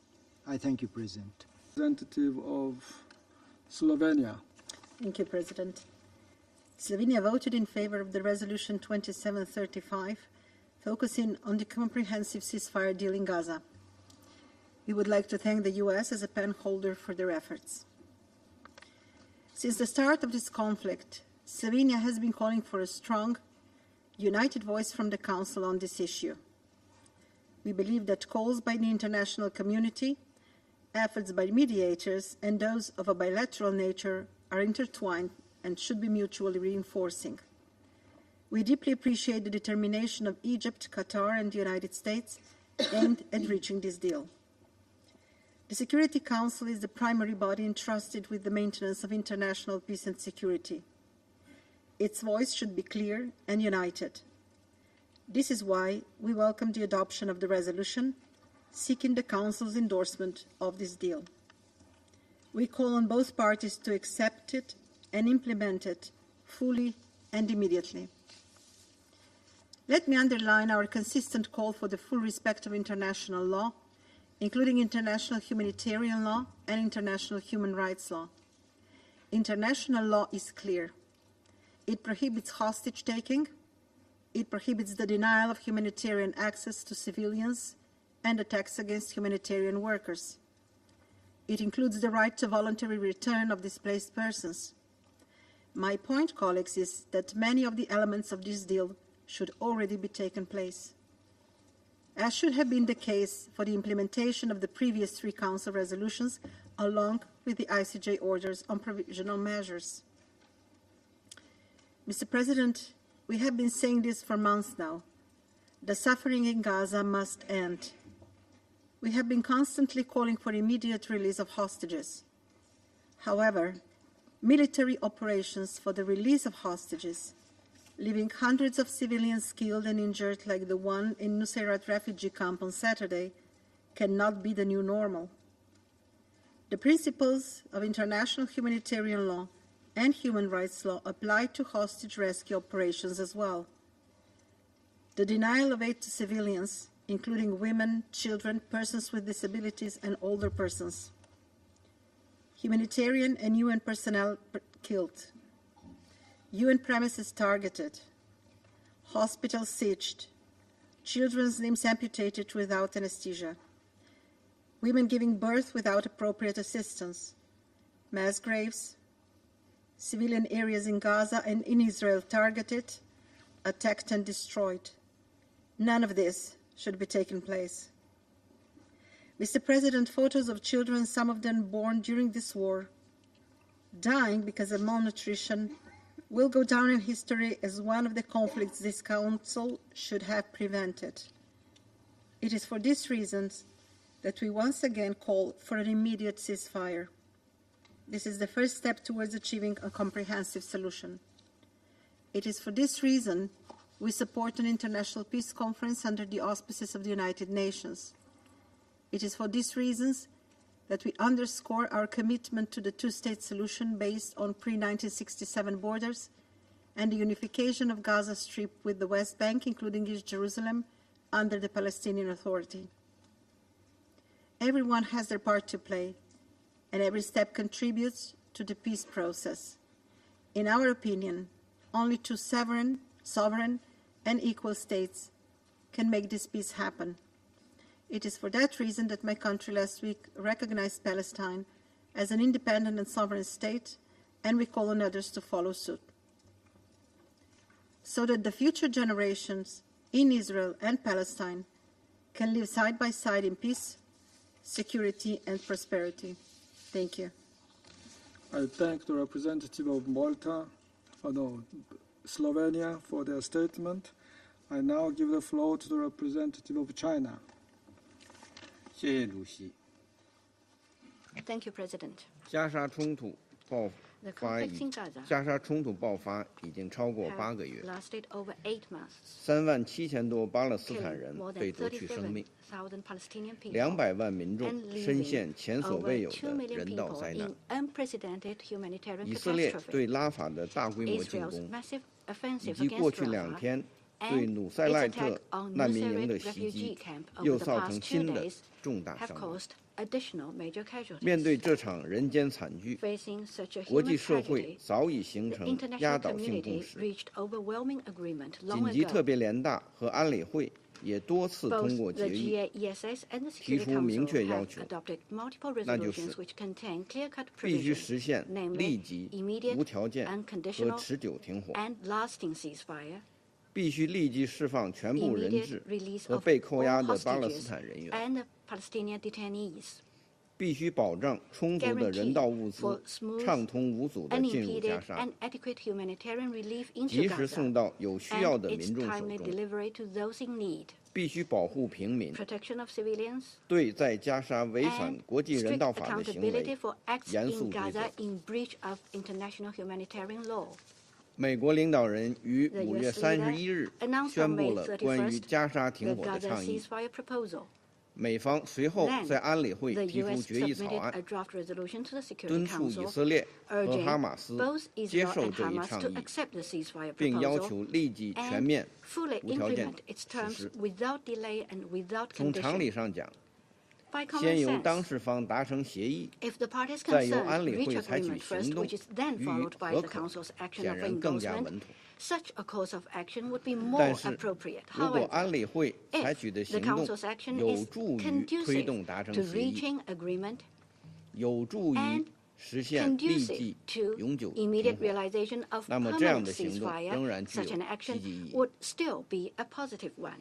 I thank you, President. Representative of Slovenia. Thank you, President. Slovenia voted in favor of the resolution 2735, focusing on the comprehensive ceasefire deal in Gaza. We would like to thank the U.S. as a pen holder for their efforts. Since the start of this conflict, Slovenia has been calling for a strong, united voice from the Council on this issue. We believe that calls by the international community, efforts by mediators, and those of a bilateral nature are intertwined and should be mutually reinforcing. We deeply appreciate the determination of Egypt, Qatar, and the United States aimed at reaching this deal. The Security Council is the primary body entrusted with the maintenance of international peace and security. Its voice should be clear and united. This is why we welcome the adoption of the resolution seeking the Council's endorsement of this deal. We call on both parties to accept it and implement it fully and immediately. Let me underline our consistent call for the full respect of international law, including international humanitarian law and international human rights law. International law is clear. It prohibits hostage-taking, it prohibits the denial of humanitarian access to civilians and attacks against humanitarian workers. It includes the right to voluntary return of displaced persons. My point, colleagues, is that many of the elements of this deal should already be taken place, as should have been the case for the implementation of the previous 3 Council resolutions, along with the ICJ orders on provisional measures. Mr. President, we have been saying this for months now. The suffering in Gaza must end. We have been constantly calling for immediate release of hostages. However, military operations for the release of hostages, leaving hundreds of civilians killed and injured like the one in Nusayrat refugee camp on Saturday, cannot be the new normal. The principles of international humanitarian law and human rights law apply to hostage rescue operations as well. The denial of aid to civilians, including women, children, persons with disabilities, and older persons. Humanitarian and UN personnel killed. UN premises targeted. Hospitals sieged. Children's limbs amputated without anesthesia. Women giving birth without appropriate assistance. Mass graves. Civilian areas in Gaza and in Israel targeted, attacked, and destroyed. None of this should be taking place. Mr. President, photos of children, some of them born during this war, dying because of malnutrition, will go down in history as one of the conflicts this Council should have prevented. It is for these reasons that we once again call for an immediate ceasefire. This is the first step towards achieving a comprehensive solution. It is for this reason we support an international peace conference under the auspices of the United Nations. It is for these reasons that we underscore our commitment to the two-state solution based on pre-1967 borders and the unification of Gaza Strip with the West Bank, including East Jerusalem, under the Palestinian Authority. Everyone has their part to play, and every step contributes to the peace process. In our opinion, only 2 sovereign and equal states can make this peace happen. It is for that reason that my country last week recognized Palestine as an independent and sovereign state, and we call on others to follow suit, so that the future generations in Israel and Palestine can live side by side in peace, security, and prosperity. Thank you. I thank the representative of Slovenia for their statement. I now give the floor to the representative of China. 谢谢主席。 Thank you, President. 加沙冲突爆发已经超过8个月，37000多巴勒斯坦人被夺去生命，200万民众深陷前所未有的人道灾难。以色列对拉法的大规模进攻，以及过去2天对努塞赖特难民营的袭击，又造成新的重大伤亡。 面对这场人间惨剧，国际社会早已形成压倒性共识。紧急特别联大和安理会也多次通过决议，提出明确要求，那就是必须实现立即、无条件和持久停火。必须立即释放全部人质和被扣押的巴勒斯坦人员， and the Palestinian detainees. 必须保障充足的人道物资畅通无阻地进入加沙， and adequate humanitarian relief into 及时 Gaza 送到有需要 and 的 its 民众手 timely 中， delivery to those in need. 必须保护平民， Protection of civilians 对在加沙违反 and 国际人 strict 道法的行为 accountability for acts 严 in 肃追 Gaza 责。 in breach of international humanitarian law. 美国领导人于 The 5月 US 31日 announced 宣 on 布 May 了关于 31st 加沙停 the 火的 Gaza 倡议， ceasefire proposal. 美方随后 Then, 在安理会 the 提出 US 决议草 submitted 案 a，draft resolution to the Security 敦促以 Council 色列和 urging 哈马斯 both 接 Israel 受 and 这一 Hamas 倡 to 议， accept the ceasefire 并要 proposal 求立即全 and 面 fully 无条件 implement its 实 terms 施。 without delay and without 从常理 condition. 上讲， By common 先由当 sense, 事方达成协议， if the parties 再由 concerned 安理 reach 会采取 agreement 行 first, 动 which is then 予以 followed by 核 the 可， Council's action 显 of 然更加 endorsement, 稳妥。 such a course of action would be more 但是， appropriate. 如果 However, 安理会采 if 取的 the 行动 Council's action 有 is 助于推 conducive 动达成 to 协议， reaching agreement 有助于 and 实现立 conducive 即 to 永久停 immediate 火， realization of 那么这样 permanent 的行动 ceasefire, 仍然具 such 有 an 积 action 极意义。 would still be a positive one.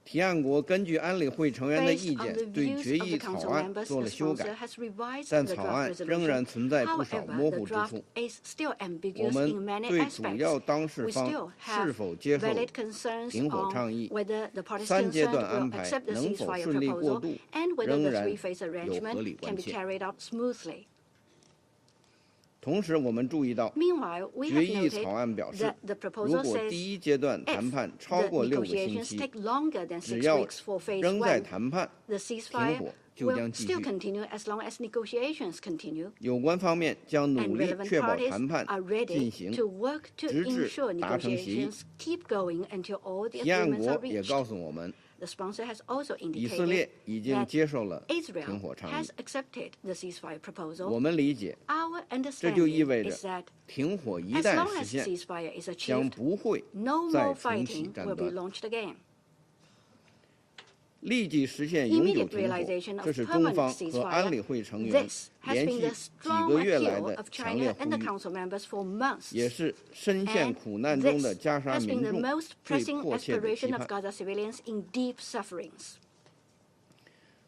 提案国根据安理会成员的 Based 意 on the 见，对 views 决 of 议 the 草 Council 案 members, 做 the 了修 sponsor 改， has revised 但 the 草 draft 案仍 resolution. 然存在不少 However, 模 the 糊之 draft 处。 is still 我 ambiguous 们 in many 对主 aspects. 要当事 We 方 still 是 have 否接受 valid concerns 停火 on 倡议、 whether the parties 三阶 concerned 段安 will 排 accept the 能否 ceasefire 顺利过 proposal 渡， and whether 仍 the 然 three-phase 有合 arrangement 理 can 关 be 切。 carried out smoothly. 同时，我们注意到， Meanwhile, we 决 have 议草案 noted 表示 that，the 如 proposal 果 says 第一阶段谈 if 判超 the 过6个星 negotiations 期， take longer than 只 6要 weeks for phase 仍在 1, 谈判， the 停 ceasefire 火就 will 将继 still 续。 continue as long as negotiations continue. 有关方面将 And 努力 relevant 确保 parties 谈判 are 进 ready 行， to work to 直至 ensure 达成协议。 negotiations keep going until all the 提案 agreements are 国也 reached. 告诉我们， The sponsor has also 以色列 indicated 已经 that 接受了停 Israel 火倡议 has。accepted the ceasefire 我 proposal. 们理解， Our 这就意 understanding 味着 is that 停火一 as 旦 long 实 as 现， ceasefire is 将 achieved, 不会 no 再 more 重启 fighting 战 will be 端。 launched again. 立即实现永久 Immediate 停火， realization of 这是中 permanent 方和安理 ceasefire. 会成员 This has 连 been 续 the 几 strong 个月来 appeal 的 of 强烈 China 呼 and the 吁， Council members for months. 也是深陷 And 苦难中的 this 加沙 has been 民 the 众 most 最 pressing 迫切的期 aspiration of 盼。 Gaza civilians in deep sufferings.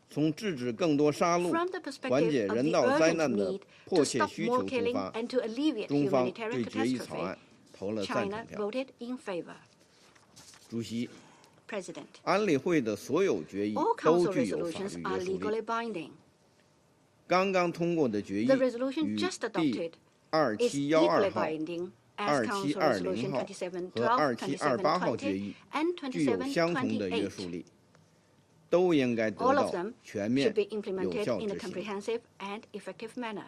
从制止更多杀戮、 From the 缓解 perspective of 人 the 道灾 urgent 难的 need 迫 to 切 stop 需 more 求出 killing 发， and to alleviate 中方 humanitarian 对决议草 catastrophe, 案投了赞 China 成票。 voted in favor. 主席， President, 安理会的所有决议 all 都 Council 具有法 resolutions 律 are 约束力。 legally binding. 刚刚通过的决议 The resolution 与 just 第 adopted is 2712 legally 号、 binding as Council 2720 Resolution 号 2712, 和2728号决 2720, 议 and 具有相同的约 2728. 束力，都应该得 All of 到 them 全 should 面 be 有 implemented 效 in a 执行。 comprehensive and effective manner.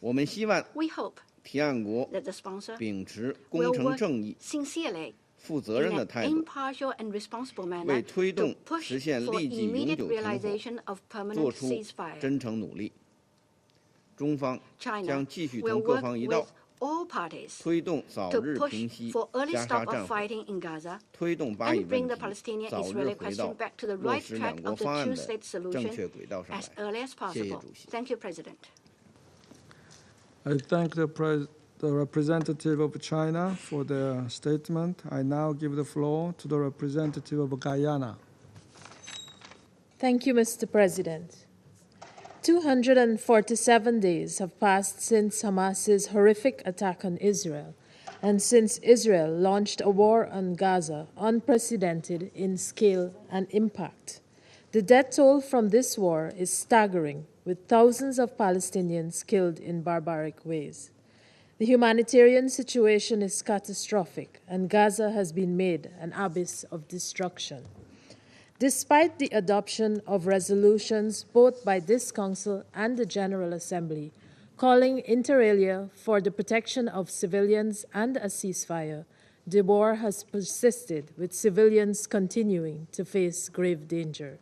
我们希望 We hope 提案国 that the sponsor 秉持公 will 正 work 正义、 sincerely 负责任 in 的 an 态度， impartial and responsible 为 manner 推 to 动 push 实现 for 立即永 immediate 久停火 realization of 做 permanent 出 ceasefire. 真诚努力。中方 China 将继续 will 同各 work 方一 with 道， all parties 推动早 to 日 push 平息 for early 加沙 stop 战 of 火， fighting in Gaza 推动巴以 and bring 问 the 题 Palestinian 早日 Israeli 回到 question back to the 落 right 实两 track 国 of the 方案的 two-state 正 solution 确轨道上 as 来。 early as 谢谢 possible. 主席。 Thank you, President. I thank the representative of China for their statement. I now give the floor to the representative of Guyana. Thank you, Mr. President. 247 days have passed since Hamas's horrific attack on Israel, and since Israel launched a war on Gaza unprecedented in scale and impact. The death toll from this war is staggering, with thousands of Palestinians killed in barbaric ways. The humanitarian situation is catastrophic, and Gaza has been made an abyss of destruction. Despite the adoption of resolutions both by this Council and the General Assembly calling inter alia for the protection of civilians and a ceasefire, the war has persisted, with civilians continuing to face grave danger.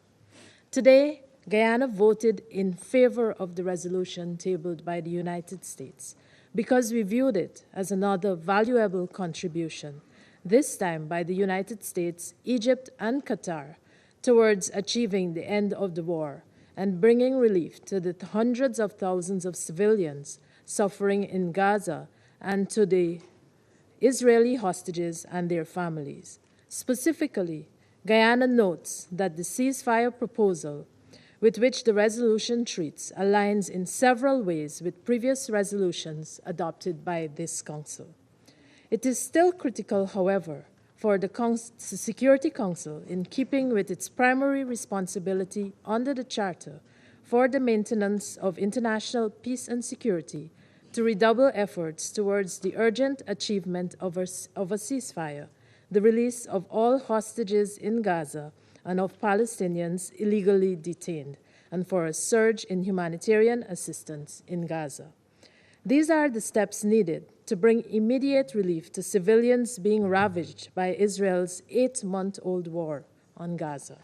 Today, Guyana voted in favor of the resolution tabled by the United States because we viewed it as another valuable contribution, this time by the United States, Egypt, and Qatar, towards achieving the end of the war and bringing relief to the hundreds of thousands of civilians suffering in Gaza and to the Israeli hostages and their families. Specifically, Guyana notes that the ceasefire proposal with which the resolution treats aligns in several ways with previous resolutions adopted by this Council. It is still critical, however, for the Security Council, in keeping with its primary responsibility under the Charter for the maintenance of international peace and security, to redouble efforts towards the urgent achievement of a ceasefire, the release of all hostages in Gaza and of Palestinians illegally detained, and for a surge in humanitarian assistance in Gaza. These are the steps needed to bring immediate relief to civilians being ravaged by Israel's 8-month-old war on Gaza.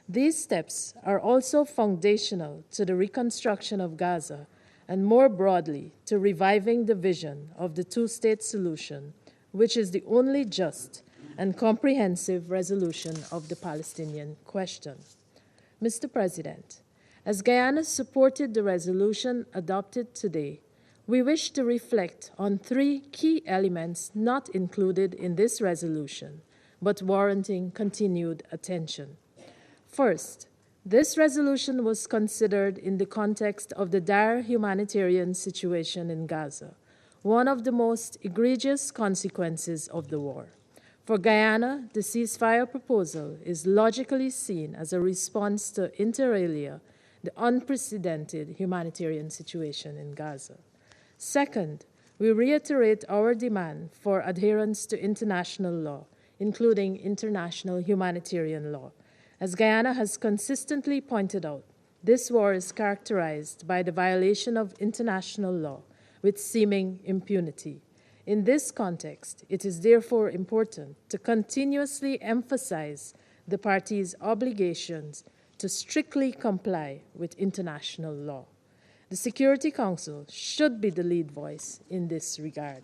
These steps are also foundational to the reconstruction of Gaza and more broadly to reviving the vision of the two-state solution, which is the only just and comprehensive resolution of the Palestinian question. Mr. President, as Guyana supported the resolution adopted today, we wish to reflect on 3 key elements not included in this resolution, but warranting continued attention. First, this resolution was considered in the context of the dire humanitarian situation in Gaza, one of the most egregious consequences of the war. For Guyana, the ceasefire proposal is logically seen as a response to, inter alia, the unprecedented humanitarian situation in Gaza. Second, we reiterate our demand for adherence to international law, including international humanitarian law. As Guyana has consistently pointed out, this war is characterized by the violation of international law with seeming impunity. In this context, it is therefore important to continuously emphasize the parties' obligations to strictly comply with international law. The Security Council should be the lead voice in this regard.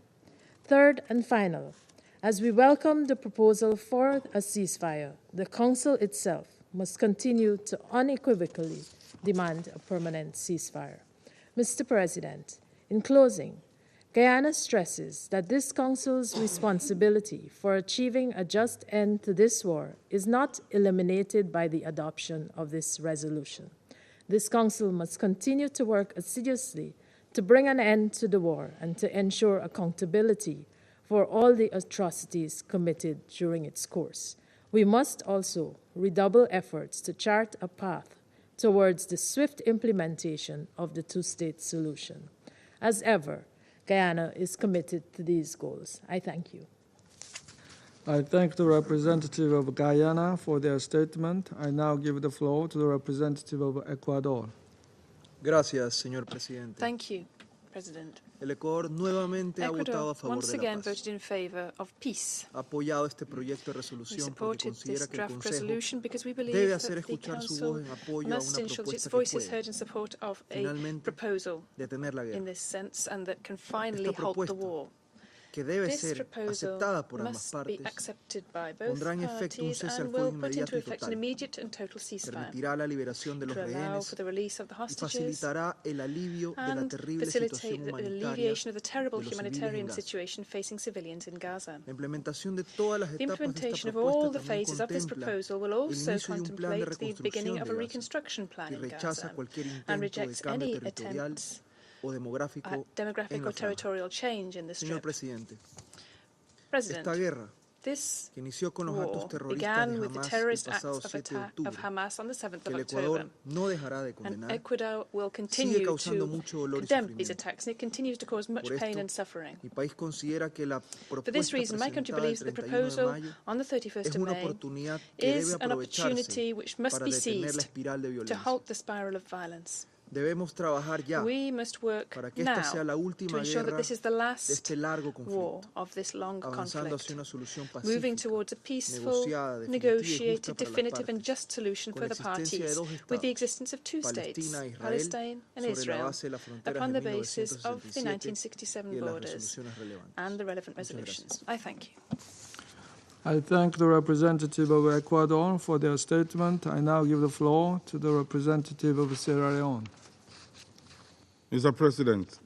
Third and final, as we welcome the proposal for a ceasefire, the Council itself must continue to unequivocally demand a permanent ceasefire. Mr. President, in closing, Guyana stresses that this Council's responsibility for achieving a just end to this war is not eliminated by the adoption of this resolution. This Council must continue to work assiduously to bring an end to the war and to ensure accountability for all the atrocities committed during its course. We must also redouble efforts to chart a path towards the swift implementation of the two-state solution. As ever, Guyana is committed to these goals. I thank you. I thank the representative of Guyana for their statement. I now give the floor to the representative of Ecuador. Gracias, señor presidente. Thank you, President. El Ecuador nuevamente ha votado Ecuador a favor once de la again paz. voted in favor of peace. Ha apoyado este proyecto de We resolución porque supported considera this que el draft Consejo resolution because we believe debe that hacer the escuchar su Council voz en apoyo a must una ensure that its propuesta que voice is puede heard in support of a finalmente proposal detener la guerra, in this sense and that can finally Esta halt the propuesta war. que debe This ser proposal aceptada por ambas must be partes, accepted by both pondrá en efecto un parties cese al and fuego will put inmediato into y effect an total, immediate and total ceasefire permitirá la liberación de los to allow rehenes for the release of the y hostages facilitará el alivio de la and terrible facilitate situación the humanitaria alleviation of the terrible de los civiles en humanitarian Gaza. situation facing civilians in Gaza. La implementación de todas las The etapas de esta implementation of propuesta all the también phases of this contempla proposal will el also inicio de un plan de contemplate the beginning reconstrucción of de a Gaza reconstruction plan y in rechaza Gaza cualquier and intento de rejects cambio any territorial attempts o demográfico at demographic en or la franja. territorial change in the Señor strip. presidente, President, esta guerra this que inició con los war actos terroristas began de with the Hamas el terrorist acts pasado of 7 de attack of octubre, Hamas on the 7th que of el October. Ecuador no dejará de And condenar, Ecuador will sigue continue causando to mucho dolor y condemn these sufrimiento. attacks, and it continues to cause much Por pain esto, and suffering. mi país considera que la For this propuesta reason, my country presentada el believes the 31 de proposal mayo on the 31st es of una May oportunidad que is debe an aprovecharse opportunity which must para be detener la seized espiral de to violencia. halt the spiral of violence. Debemos trabajar ya We must work para que esta now sea la to última ensure that guerra this is the de last este largo war conflicto, of this long avanzando conflict, hacia una solución moving pacífica, towards a peaceful, negociada, definitiva y negotiated, justa para las definitive and partes, just solution con for la the existencia de parties, dos with the estados, existence of two states, Palestina e Israel, Palestine and sobre la Israel, base de las fronteras upon de the basis of the 1967 y 1967 de las borders resoluciones relevantes. and the relevant Muchas resolutions. gracias. I thank you. I thank the representative of Ecuador for their statement. I now give the floor to the representative of Sierra Leone. Mr. President,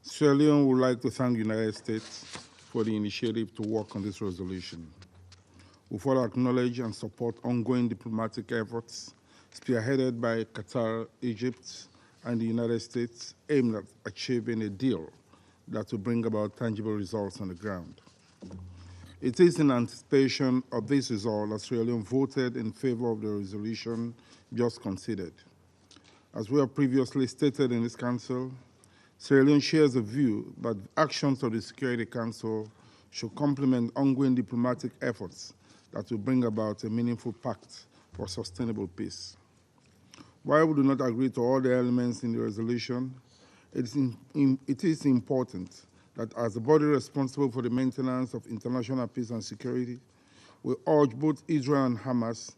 Sierra Leone would like to thank the United States for the initiative to work on this resolution. We further acknowledge and support ongoing diplomatic efforts spearheaded by Qatar, Egypt, and the United States aimed at achieving a deal that will bring about tangible results on the ground. It is in anticipation of this result that Sierra Leone voted in favor of the resolution just considered. As we have previously stated in this Council, Sierra Leone shares the view that actions of the Security Council should complement ongoing diplomatic efforts that will bring about a meaningful pact for sustainable peace. While we do not agree to all the elements in the resolution, it is important that as the body responsible for the maintenance of international peace and security, we urge both Israel and Hamas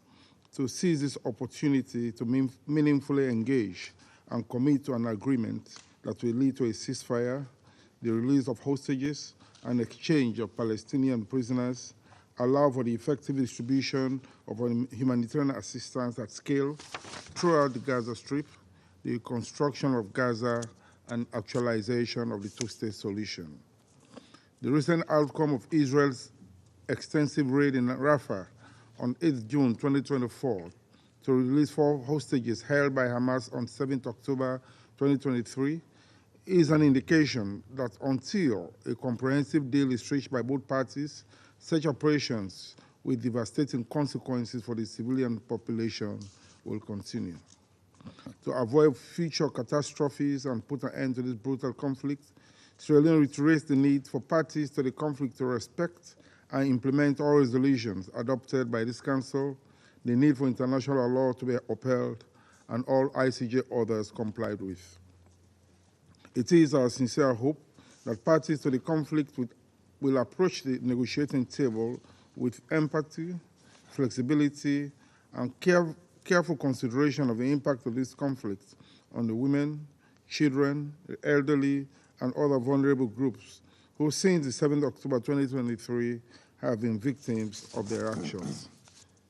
to seize this opportunity to meaningfully engage and commit to an agreement that will lead to a ceasefire, the release of hostages, and exchange of Palestinian prisoners, allow for the effective distribution of humanitarian assistance at scale throughout the Gaza Strip, the reconstruction of Gaza, and actualization of the two-state solution. The recent outcome of Israel's extensive raid in Rafah on 8 June 2024 to release 4 hostages held by Hamas on 7 October 2023 is an indication that until a comprehensive deal is reached by both parties, such operations with devastating consequences for the civilian population will continue. To avoid future catastrophes and put an end to this brutal conflict, Sierra Leone reiterates the need for parties to the conflict to respect and implement all resolutions adopted by this Council, the need for international law to be upheld, and all ICJ orders complied with. It is our sincere hope that parties to the conflict will approach the negotiating table with empathy, flexibility, and careful consideration of the impact of this conflict on the women, children, the elderly, and other vulnerable groups who since the 7th October 2023 have been victims of their actions.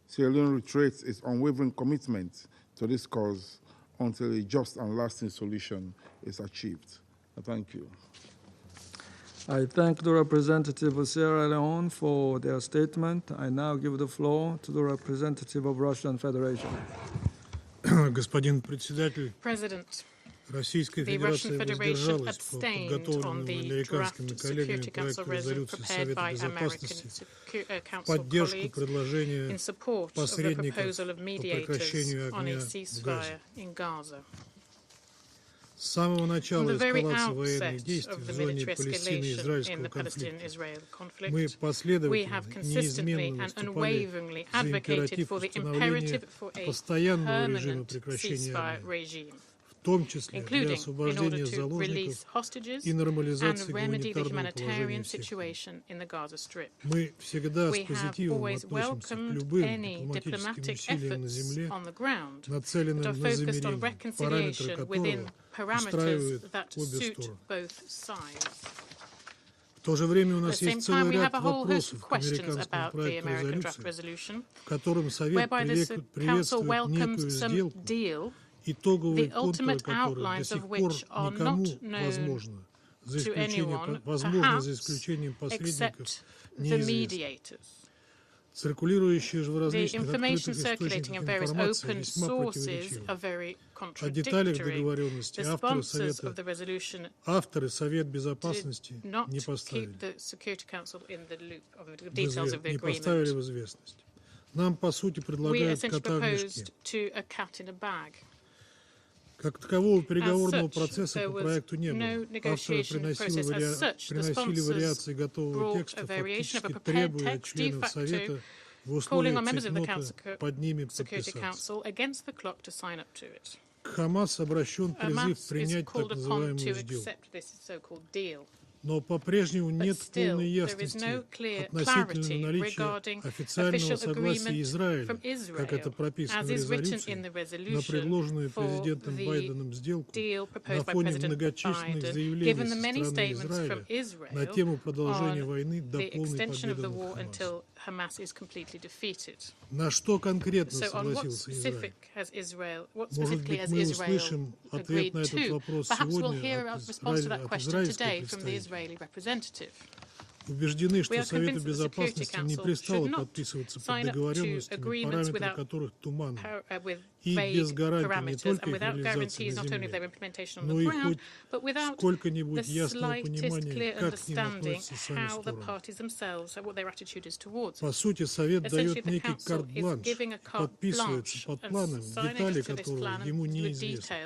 Sierra Leone reiterates its unwavering commitment to this cause until a just and lasting solution is achieved. Thank you. I thank the representative of Sierra Leone for their statement. I now give the floor to the representative of Russian Federation. Господин председатель, Российская Федерация воздержалась по подготовленному американскими коллегами проекту резолюции Совета Безопасности в поддержку предложения посредников по прекращению огня в Газе. С самого начала эскалации военных действий в зоне Палестино-израильского конфликта мы последовательно и неизменно выступали за императив установления постоянного режима прекращения огня, в том числе для освобождения заложников и нормализации гуманитарного положения всех. Мы всегда с позитивом относимся к любым дипломатическим усилиям на земле, нацеленным на замирение, параметры которого устраивают обе стороны. В то же время у нас есть целый ряд вопросов к американскому проекту резолюции, в котором Совет приветствует некую сделку, итоговые контуры которой до сих пор никому возможно, за исключением посредников, неизвестно. Циркулирующие же в различных открытых источниках информация весьма противоречива. О деталях договоренности авторы Совет Безопасности не поставили в известность. Нам, по сути, предлагают кота в мешке. Как такового переговорного процесса по проекту не было. Авторы приносили вариации готового текста, фактически требуя от членов Совета в условиях цейтнота под ними подписаться. К Хамас обращен призыв принять так называемую сделку. Но по-прежнему нет полной ясности относительно наличия официального согласия Израиля, как это прописано в резолюции, на предложенную президентом Байденом сделку на фоне многочисленных заявлений со стороны Израиля на тему продолжения войны до полной победы над Хамас. На что конкретно согласился Израиль? Может быть, мы услышим ответ на этот вопрос сегодня от израильского представителя. убеждены, что Совету Безопасности не пристало подписываться под договоренностями, параметры которых туманны, и без гарантий не только их реализации на земле, но и хоть сколько-нибудь ясного понимания, как к ним относятся сами стороны. По сути, Совет дает некий карт-бланш, подписывается под планом, детали которого ему неизвестны.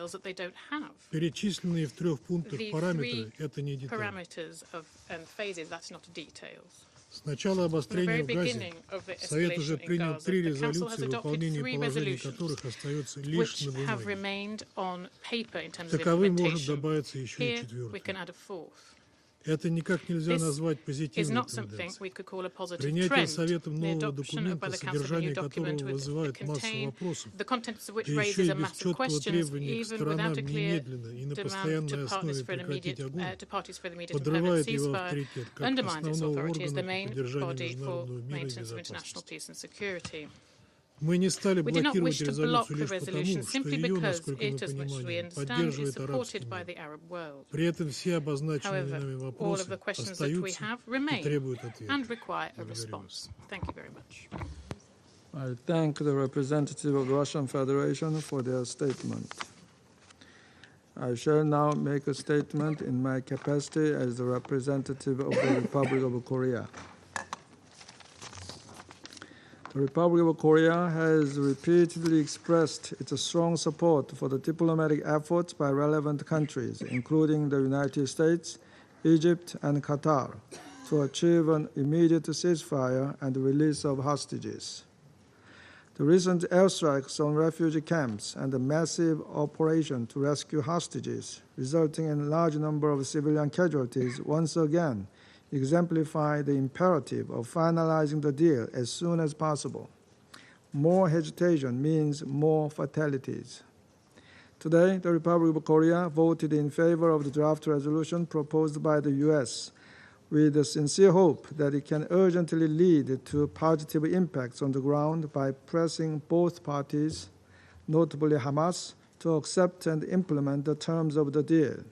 Перечисленные в 3 пунктах параметры — это не детали. С начала обострения в Газе Совет уже принял 3 резолюции, выполнение положений которых остается лишь на бумаге. Таковым может добавиться еще и 4-я. Это никак нельзя назвать позитивной тенденцией. Принятие Советом нового документа, содержание которого вызывает массу вопросов, да еще и без четкого требования к сторонам немедленно и на постоянной основе прекратить огонь, подрывает его авторитет как основного органа поддержания международного мира и безопасности. Мы не стали блокировать резолюцию лишь потому, что ее, насколько мы понимаем, поддерживает арабский мир. При этом все обозначенные нами вопросы остаются и требуют ответа. I thank the representative of the Russian Federation for their statement. I shall now make a statement in my capacity as the representative of the Republic of Korea. The Republic of Korea has repeatedly expressed its strong support for the diplomatic efforts by relevant countries, including the United States, Egypt, and Qatar, to achieve an immediate ceasefire and the release of hostages. The recent airstrikes on refugee camps and the massive operation to rescue hostages, resulting in a large number of civilian casualties, once again exemplify the imperative of finalizing the deal as soon as possible. More hesitation means more fatalities. Today, the Republic of Korea voted in favor of the draft resolution proposed by the U.S., with the sincere hope that it can urgently lead to positive impacts on the ground by pressing both parties, notably Hamas, to accept and implement the terms of the deal.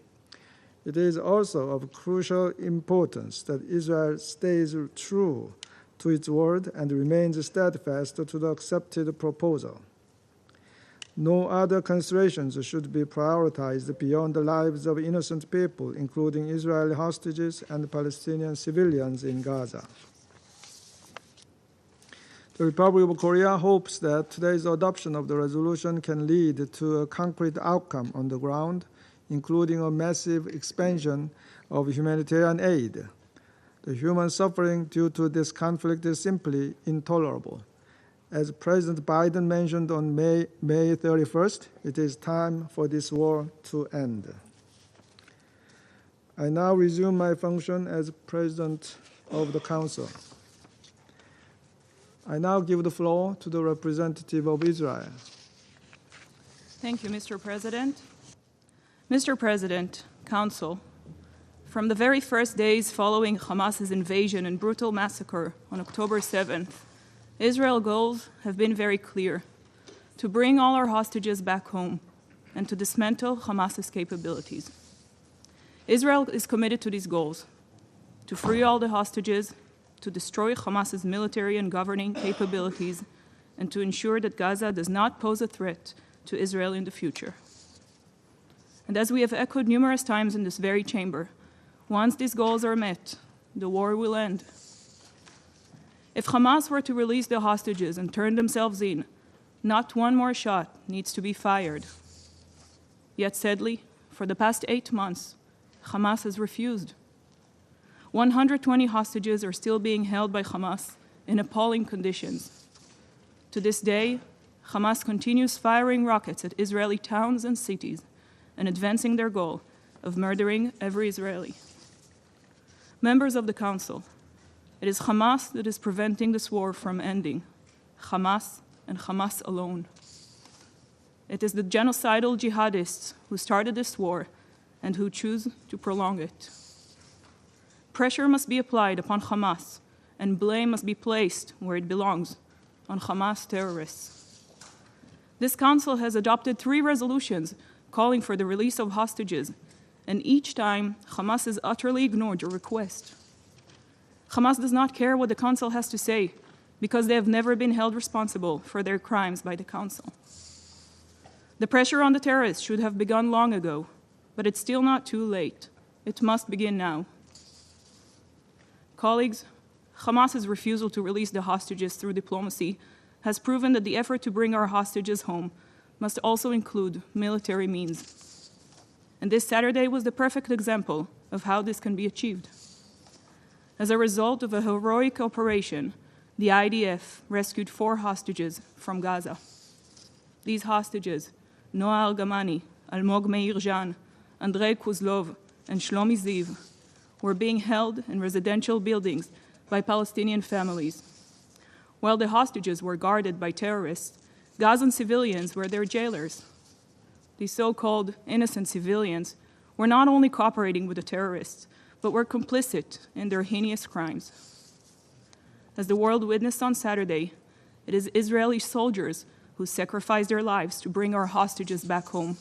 It is also of crucial importance that Israel stays true to its word and remains steadfast to the accepted proposal. No other considerations should be prioritized beyond the lives of innocent people, including Israeli hostages and Palestinian civilians in Gaza. The Republic of Korea hopes that today's adoption of the resolution can lead to a concrete outcome on the ground, including a massive expansion of humanitarian aid. The human suffering due to this conflict is simply intolerable. As President Biden mentioned on May 31st, it is time for this war to end. I now resume my function as President of the Council. I now give the floor to the representative of Israel. Thank you, Mr. President. Mr. President, Council, from the very first days following Hamas's invasion and brutal massacre on October 7th, Israel's goals have been very clear: to bring all our hostages back home and to dismantle Hamas's capabilities. Israel is committed to these goals: to free all the hostages, to destroy Hamas's military and governing capabilities, and to ensure that Gaza does not pose a threat to Israel in the future. And as we have echoed numerous times in this very chamber, once these goals are met, the war will end. If Hamas were to release the hostages and turn themselves in, not one more shot needs to be fired. Yet sadly, for the past 8 months, Hamas has refused. 120 hostages are still being held by Hamas in appalling conditions. To this day, Hamas continues firing rockets at Israeli towns and cities and advancing their goal of murdering every Israeli. Members of the Council, it is Hamas that is preventing this war from ending. Hamas and Hamas alone. It is the genocidal jihadists who started this war and who choose to prolong it. Pressure must be applied upon Hamas, and blame must be placed where it belongs, on Hamas terrorists. This Council has adopted 3 resolutions calling for the release of hostages, and each time Hamas has utterly ignored your request. Hamas does not care what the Council has to say because they have never been held responsible for their crimes by the Council. The pressure on the terrorists should have begun long ago, but it's still not too late. It must begin now. Colleagues, Hamas's refusal to release the hostages through diplomacy has proven that the effort to bring our hostages home must also include military means. And this Saturday was the perfect example of how this can be achieved. As a result of a heroic operation, the IDF rescued 4 hostages from Gaza. These hostages, Noah Al-Gamani, Almog Meir Jan, Andrei Kuzlov, and Shlomi Ziv, were being held in residential buildings by Palestinian families. While the hostages were guarded by terrorists, Gazan civilians were their jailers. These so-called innocent civilians were not only cooperating with the terrorists, but were complicit in their heinous crimes. As the world witnessed on Saturday, it is Israeli soldiers who sacrificed their lives to bring our hostages back home,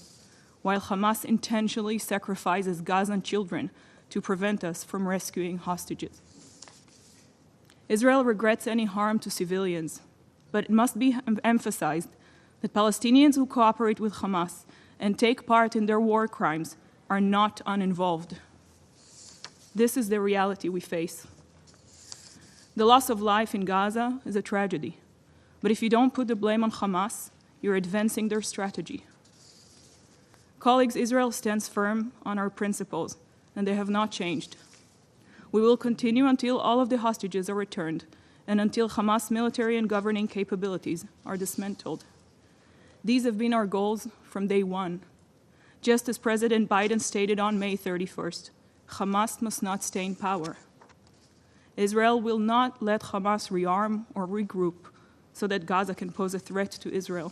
while Hamas intentionally sacrifices Gazan children to prevent us from rescuing hostages. Israel regrets any harm to civilians, but it must be emphasized that Palestinians who cooperate with Hamas and take part in their war crimes are not uninvolved. This is the reality we face. The loss of life in Gaza is a tragedy, but if you don't put the blame on Hamas, you're advancing their strategy. Colleagues, Israel stands firm on our principles, and they have not changed. We will continue until all of the hostages are returned and until Hamas military and governing capabilities are dismantled. These have been our goals from day one. Just as President Biden stated on May 31st, Hamas must not stay in power. Israel will not let Hamas rearm or regroup so that Gaza can pose a threat to Israel.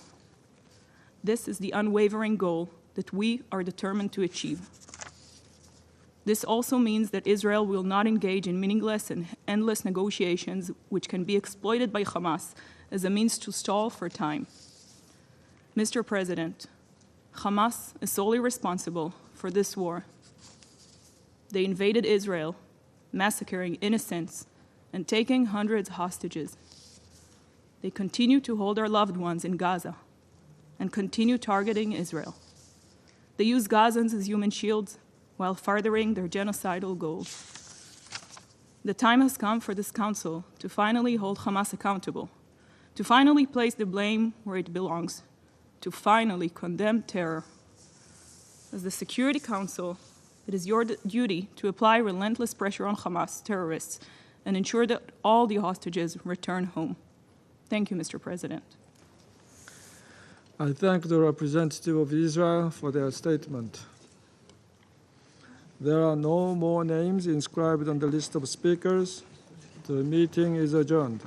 This is the unwavering goal that we are determined to achieve. This also means that Israel will not engage in meaningless and endless negotiations which can be exploited by Hamas as a means to stall for time. Mr. President, Hamas is solely responsible for this war. They invaded Israel, massacring innocents and taking hundreds hostages. They continue to hold our loved ones in Gaza and continue targeting Israel. They use Gazans as human shields while furthering their genocidal goals. The time has come for this Council to finally hold Hamas accountable, to finally place the blame where it belongs, to finally condemn terror. As the Security Council, it is your duty to apply relentless pressure on Hamas terrorists and ensure that all the hostages return home. Thank you, Mr. President. I thank the representative of Israel for their statement. There are no more names inscribed on the list of speakers. The meeting is adjourned.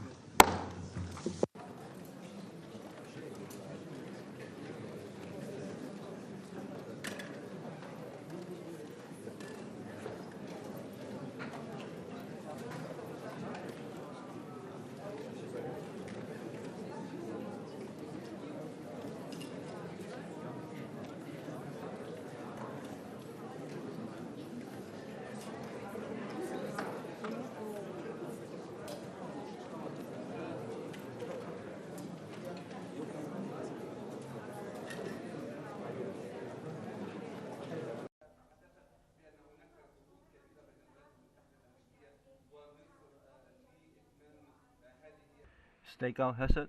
Stakeout Hesed.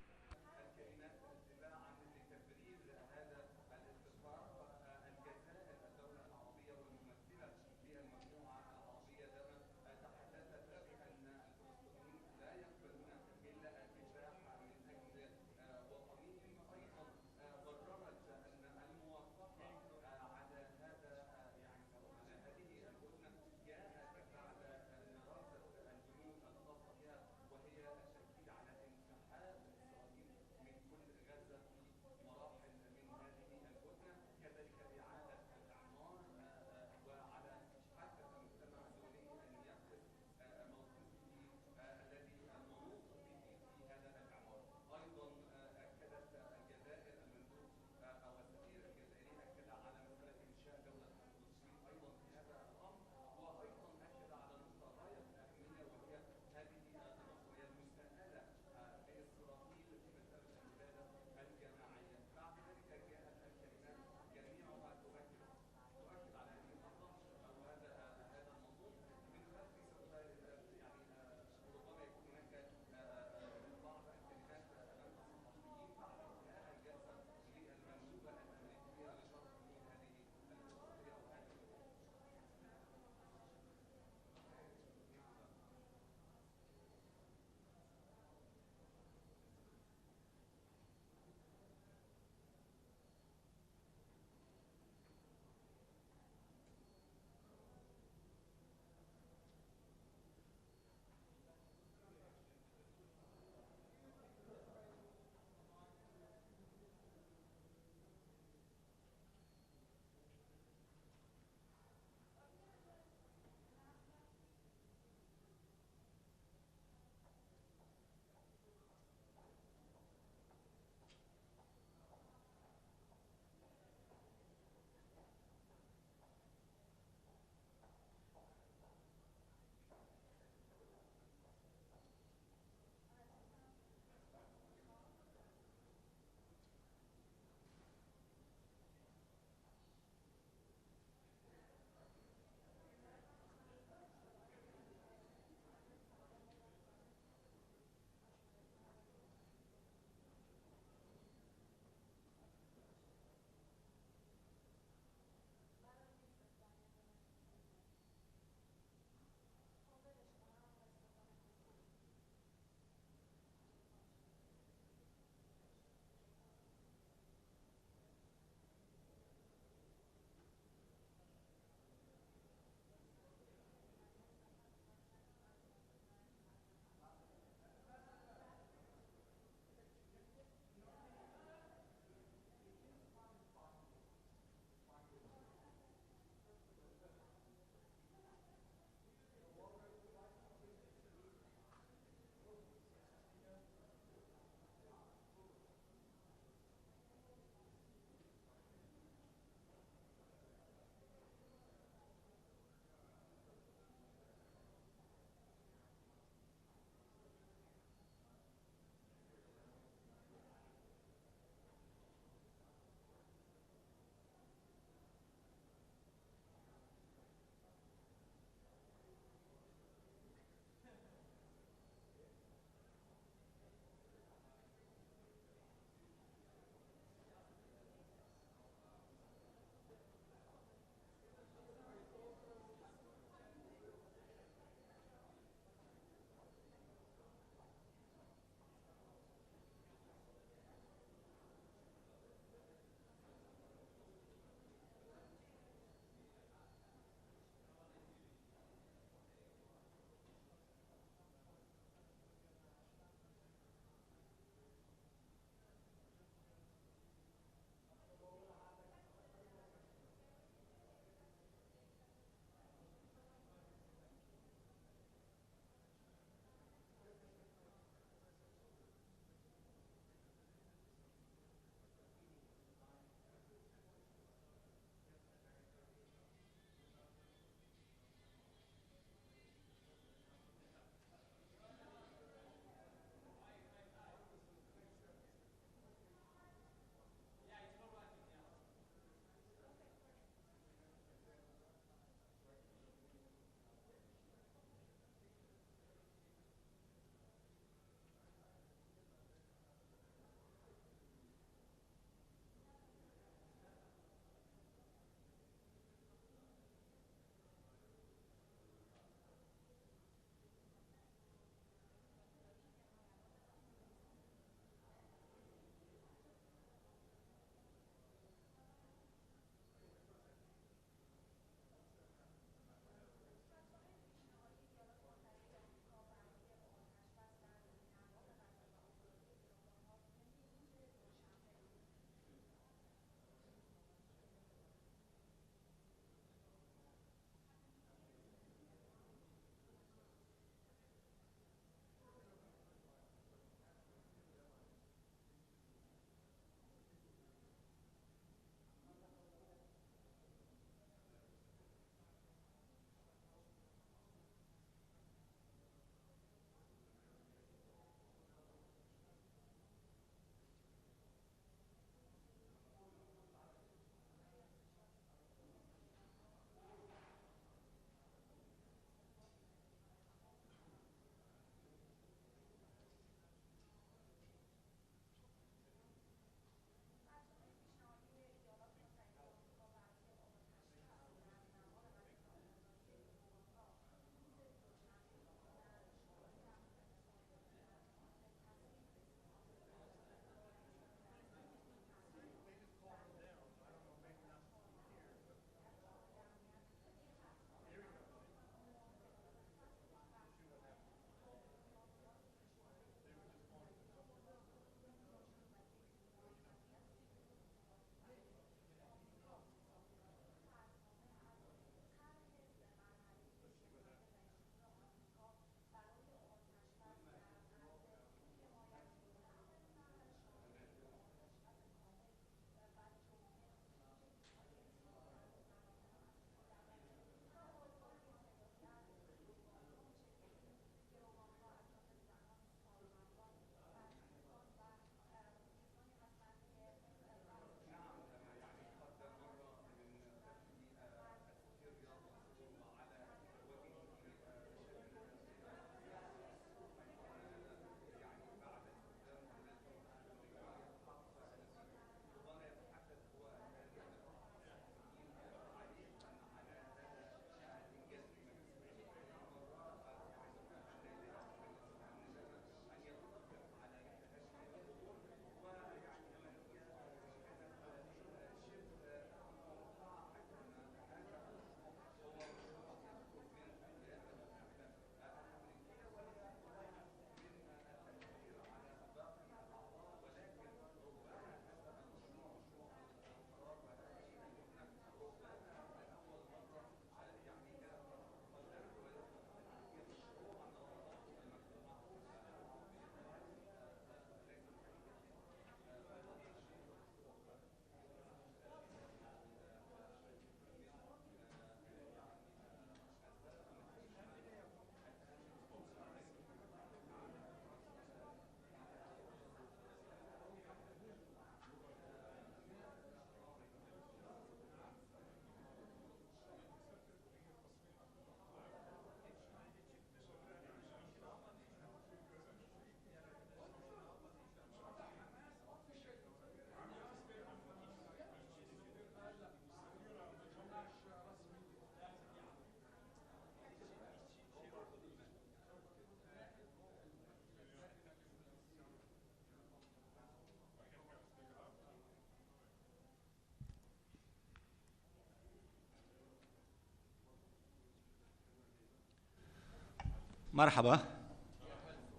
Marhaba.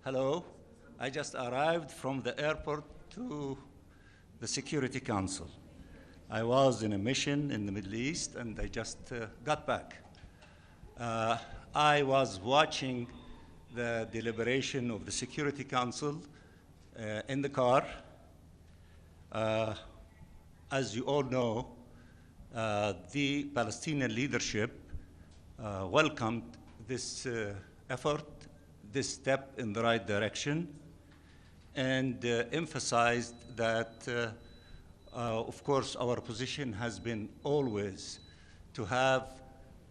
Hello. I just arrived from the airport to the Security Council. I was in a mission in the Middle East, and I just got back. I was watching the deliberation of the Security Council in the car. As you all know, the Palestinian leadership welcomed this effort, this step in the right direction, and emphasized that, of course, our position has been always to have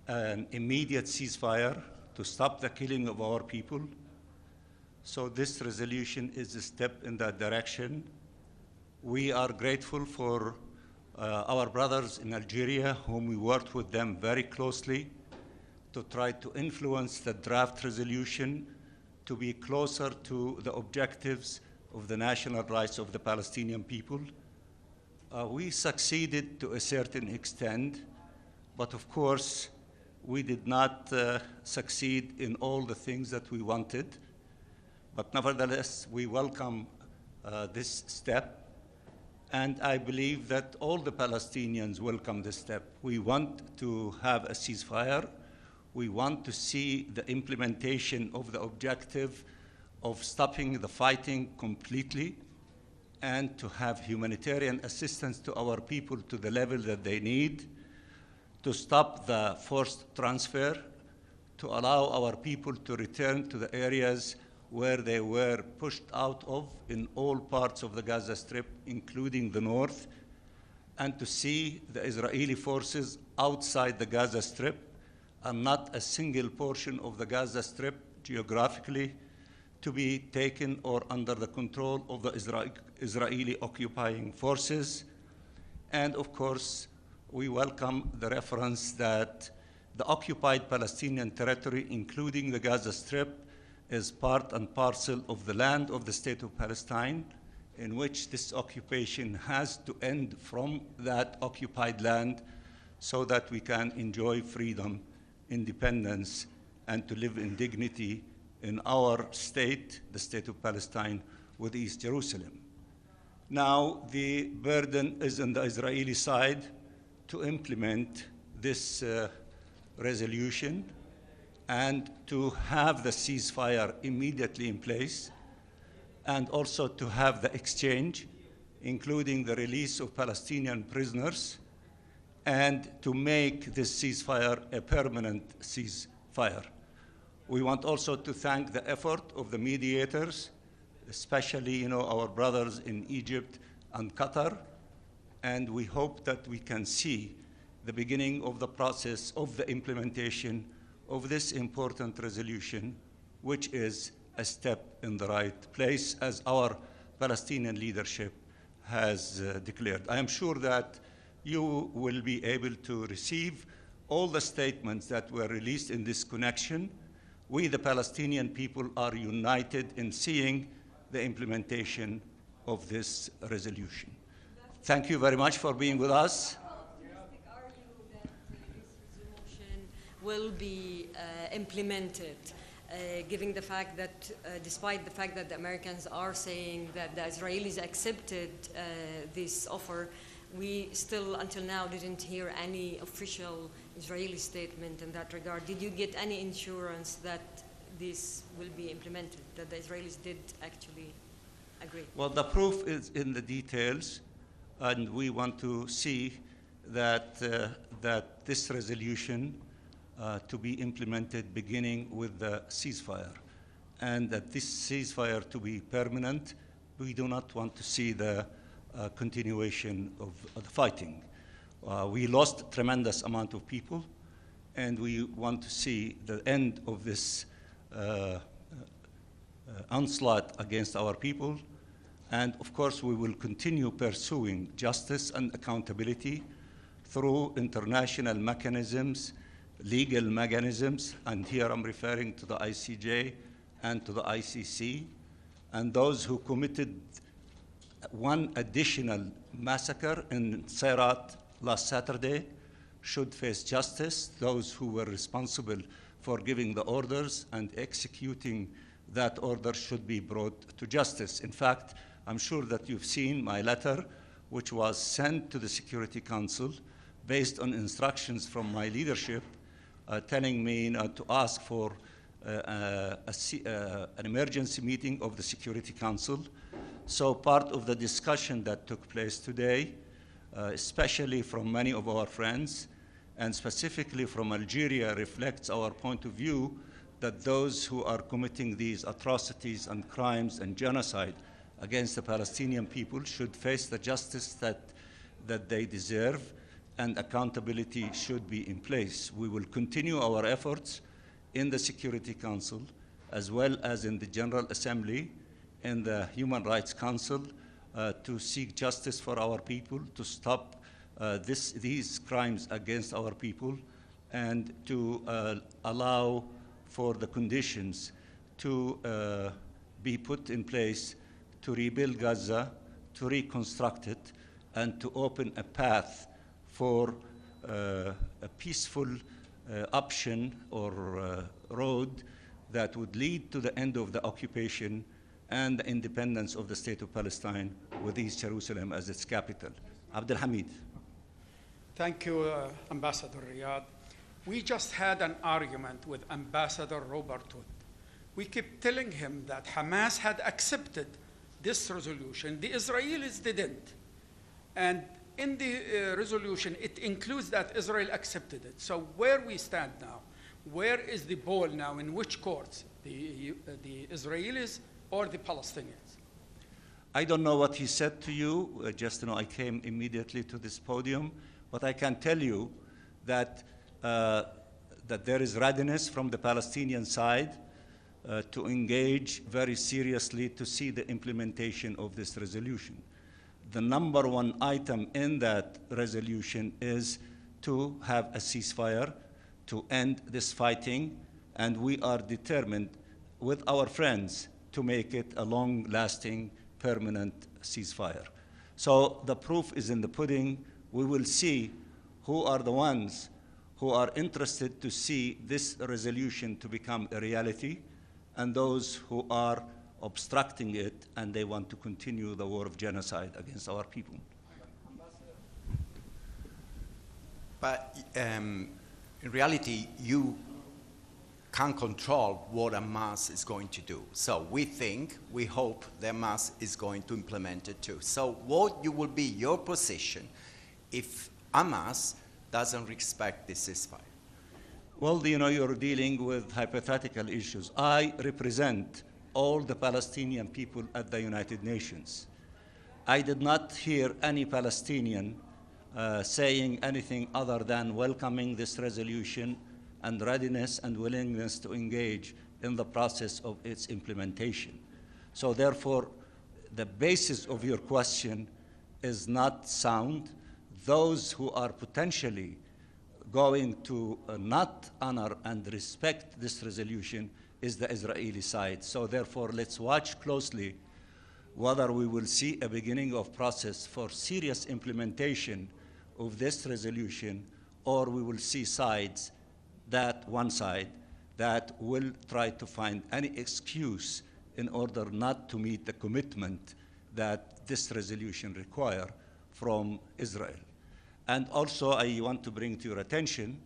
an immediate ceasefire to stop the killing of our people. So this resolution is a step in that direction. We are grateful for our brothers in Algeria, whom we worked with them very closely to try to influence the draft resolution to be closer to the objectives of the national rights of the Palestinian people. We succeeded to a certain extent, but of course, we did not succeed in all the things that we wanted. But nevertheless, we welcome this step. And I believe that all the Palestinians welcome this step. We want to have a ceasefire. We want to see the implementation of the objective of stopping the fighting completely and to have humanitarian assistance to our people to the level that they need, to stop the forced transfer, to allow our people to return to the areas where they were pushed out of in all parts of the Gaza Strip, including the north, and to see the Israeli forces outside the Gaza Strip and not a single portion of the Gaza Strip geographically to be taken or under the control of the Israeli occupying forces. And of course, we welcome the reference that the occupied Palestinian territory, including the Gaza Strip, is part and parcel of the land of the State of Palestine, in which this occupation has to end from that occupied land so that we can enjoy freedom, independence, and to live in dignity in our state, the State of Palestine, with East Jerusalem. Now, the burden is on the Israeli side to implement this resolution and to have the ceasefire immediately in place, and also to have the exchange, including the release of Palestinian prisoners, and to make this ceasefire a permanent ceasefire. We want also to thank the effort of the mediators, especially our brothers in Egypt and Qatar, and we hope that we can see the beginning of the process of the implementation of this important resolution, which is a step in the right place, as our Palestinian leadership has declared. I am sure that you will be able to receive all the statements that were released in this connection. We, the Palestinian people, are united in seeing the implementation of this resolution. Thank you very much for being with us. Will be implemented, given the fact that, despite the fact that the Americans are saying that the Israelis accepted this offer, we still, until now, didn't hear any official Israeli statement in that regard. Did you get any assurance that this will be implemented, that the Israelis did actually agree? Well, the proof is in the details, and we want to see that, that this resolution to be implemented beginning with the ceasefire, and that this ceasefire to be permanent. We do not want to see the continuation of the fighting. We lost a tremendous amount of people, and we want to see the end of this onslaught against our people. And of course, we will continue pursuing justice and accountability through international mechanisms, legal mechanisms, and here I'm referring to the ICJ and to the ICC, and those who committed one additional massacre in Sairat last Saturday should face justice. Those who were responsible for giving the orders, and executing that order should be brought to justice. In fact, I'm sure that you've seen my letter, which was sent to the Security Council based on instructions from my leadership, telling me to ask for an emergency meeting of the Security Council. So part of the discussion that took place today, especially from many of our friends, and specifically from Algeria, reflects our point of view that those who are committing these atrocities and crimes and genocide against the Palestinian people should face the justice that they deserve, and accountability should be in place. We will continue our efforts in the Security Council, as well as in the General Assembly, in the Human Rights Council, to seek justice for our people, to stop these crimes against our people, and to allow for the conditions to be put in place to rebuild Gaza, to reconstruct it, and to open a path for a peaceful option or road that would lead to the end of the occupation and the independence of the State of Palestine with East Jerusalem as its capital. Abdul Hamid. Thank you, Ambassador Riyad. We just had an argument with Ambassador Robert Wood. We kept telling him that Hamas had accepted this resolution. The Israelis didn't. And in the resolution, it includes that Israel accepted it. So where we stand now, where is the ball now, in which courts, the Israelis or the Palestinians? I don't know what he said to you. I came immediately to this podium, but I can tell you that that there is readiness from the Palestinian side to engage very seriously to see the implementation of this resolution. The number one item in that resolution is to have a ceasefire, to end this fighting, and we are determined with our friends to make it a long-lasting, permanent ceasefire. So the proof is in the pudding. We will see who are the ones who are interested to see this resolution to become a reality, and those who are obstructing it, and they want to continue the war of genocide against our people. But in reality, you can't control what Hamas is going to do. So we hope that Hamas is going to implement it too. So what will be your position if Hamas doesn't respect the ceasefire? Well, you're dealing with hypothetical issues. I represent all the Palestinian people at the United Nations. I did not hear any Palestinian saying anything other than welcoming this resolution and readiness and willingness to engage in the process of its implementation. So therefore, the basis of your question is not sound. Those who are potentially going to not honor and respect this resolution is the Israeli side. So therefore, let's watch closely whether we will see a beginning of process for serious implementation of this resolution, or we will see one side that will try to find any excuse in order not to meet the commitment that this resolution requires from Israel. And also, I want to bring to your attention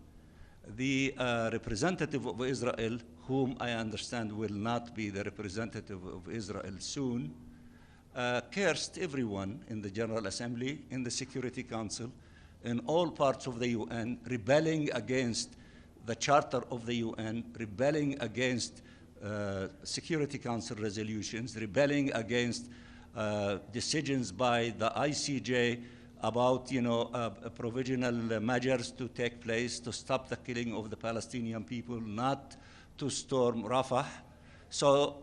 the representative of Israel, whom I understand will not be the representative of Israel soon, cursed everyone in the General Assembly, in the Security Council, in all parts of the UN, rebelling against the Charter of the UN, rebelling against Security Council resolutions, rebelling against decisions by the ICJ about provisional measures to take place to stop the killing of the Palestinian people, not to storm Rafah. So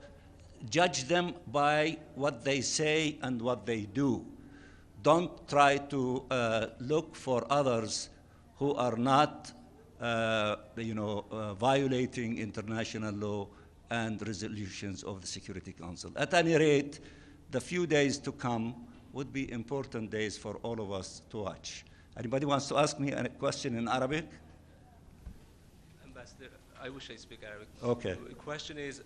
judge them by what they say and what they do. Don't try to look for others who are not violating international law and resolutions of the Security Council. At any rate, the few days to come would be important days for all of us to watch. Anybody wants to ask me a question in Arabic? Ambassador, I wish I speak Arabic. Okay. The question is,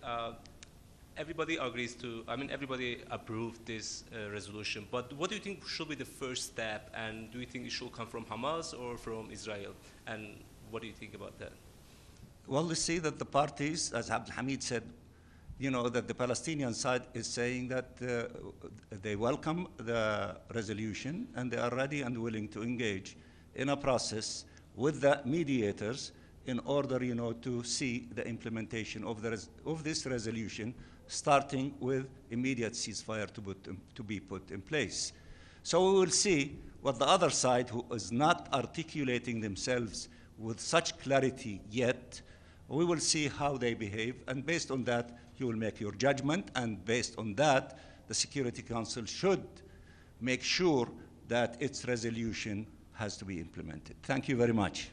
everybody agrees to, everybody approved this resolution, but what do you think should be the first step, and do you think it should come from Hamas or from Israel? And what do you think about that? Well, we see that the parties, as Abdul Hamid said, you know, that the Palestinian side is saying that they welcome the resolution and they are ready and willing to engage in a process with the mediators in order, you know, to see the implementation of this resolution, starting with immediate ceasefire to be put in place. So we will see what the other side, who is not articulating themselves with such clarity yet, we will see how they behave, and based on that, you will make your judgment, and based on that, the Security Council should make sure that its resolution has to be implemented. Thank you very much.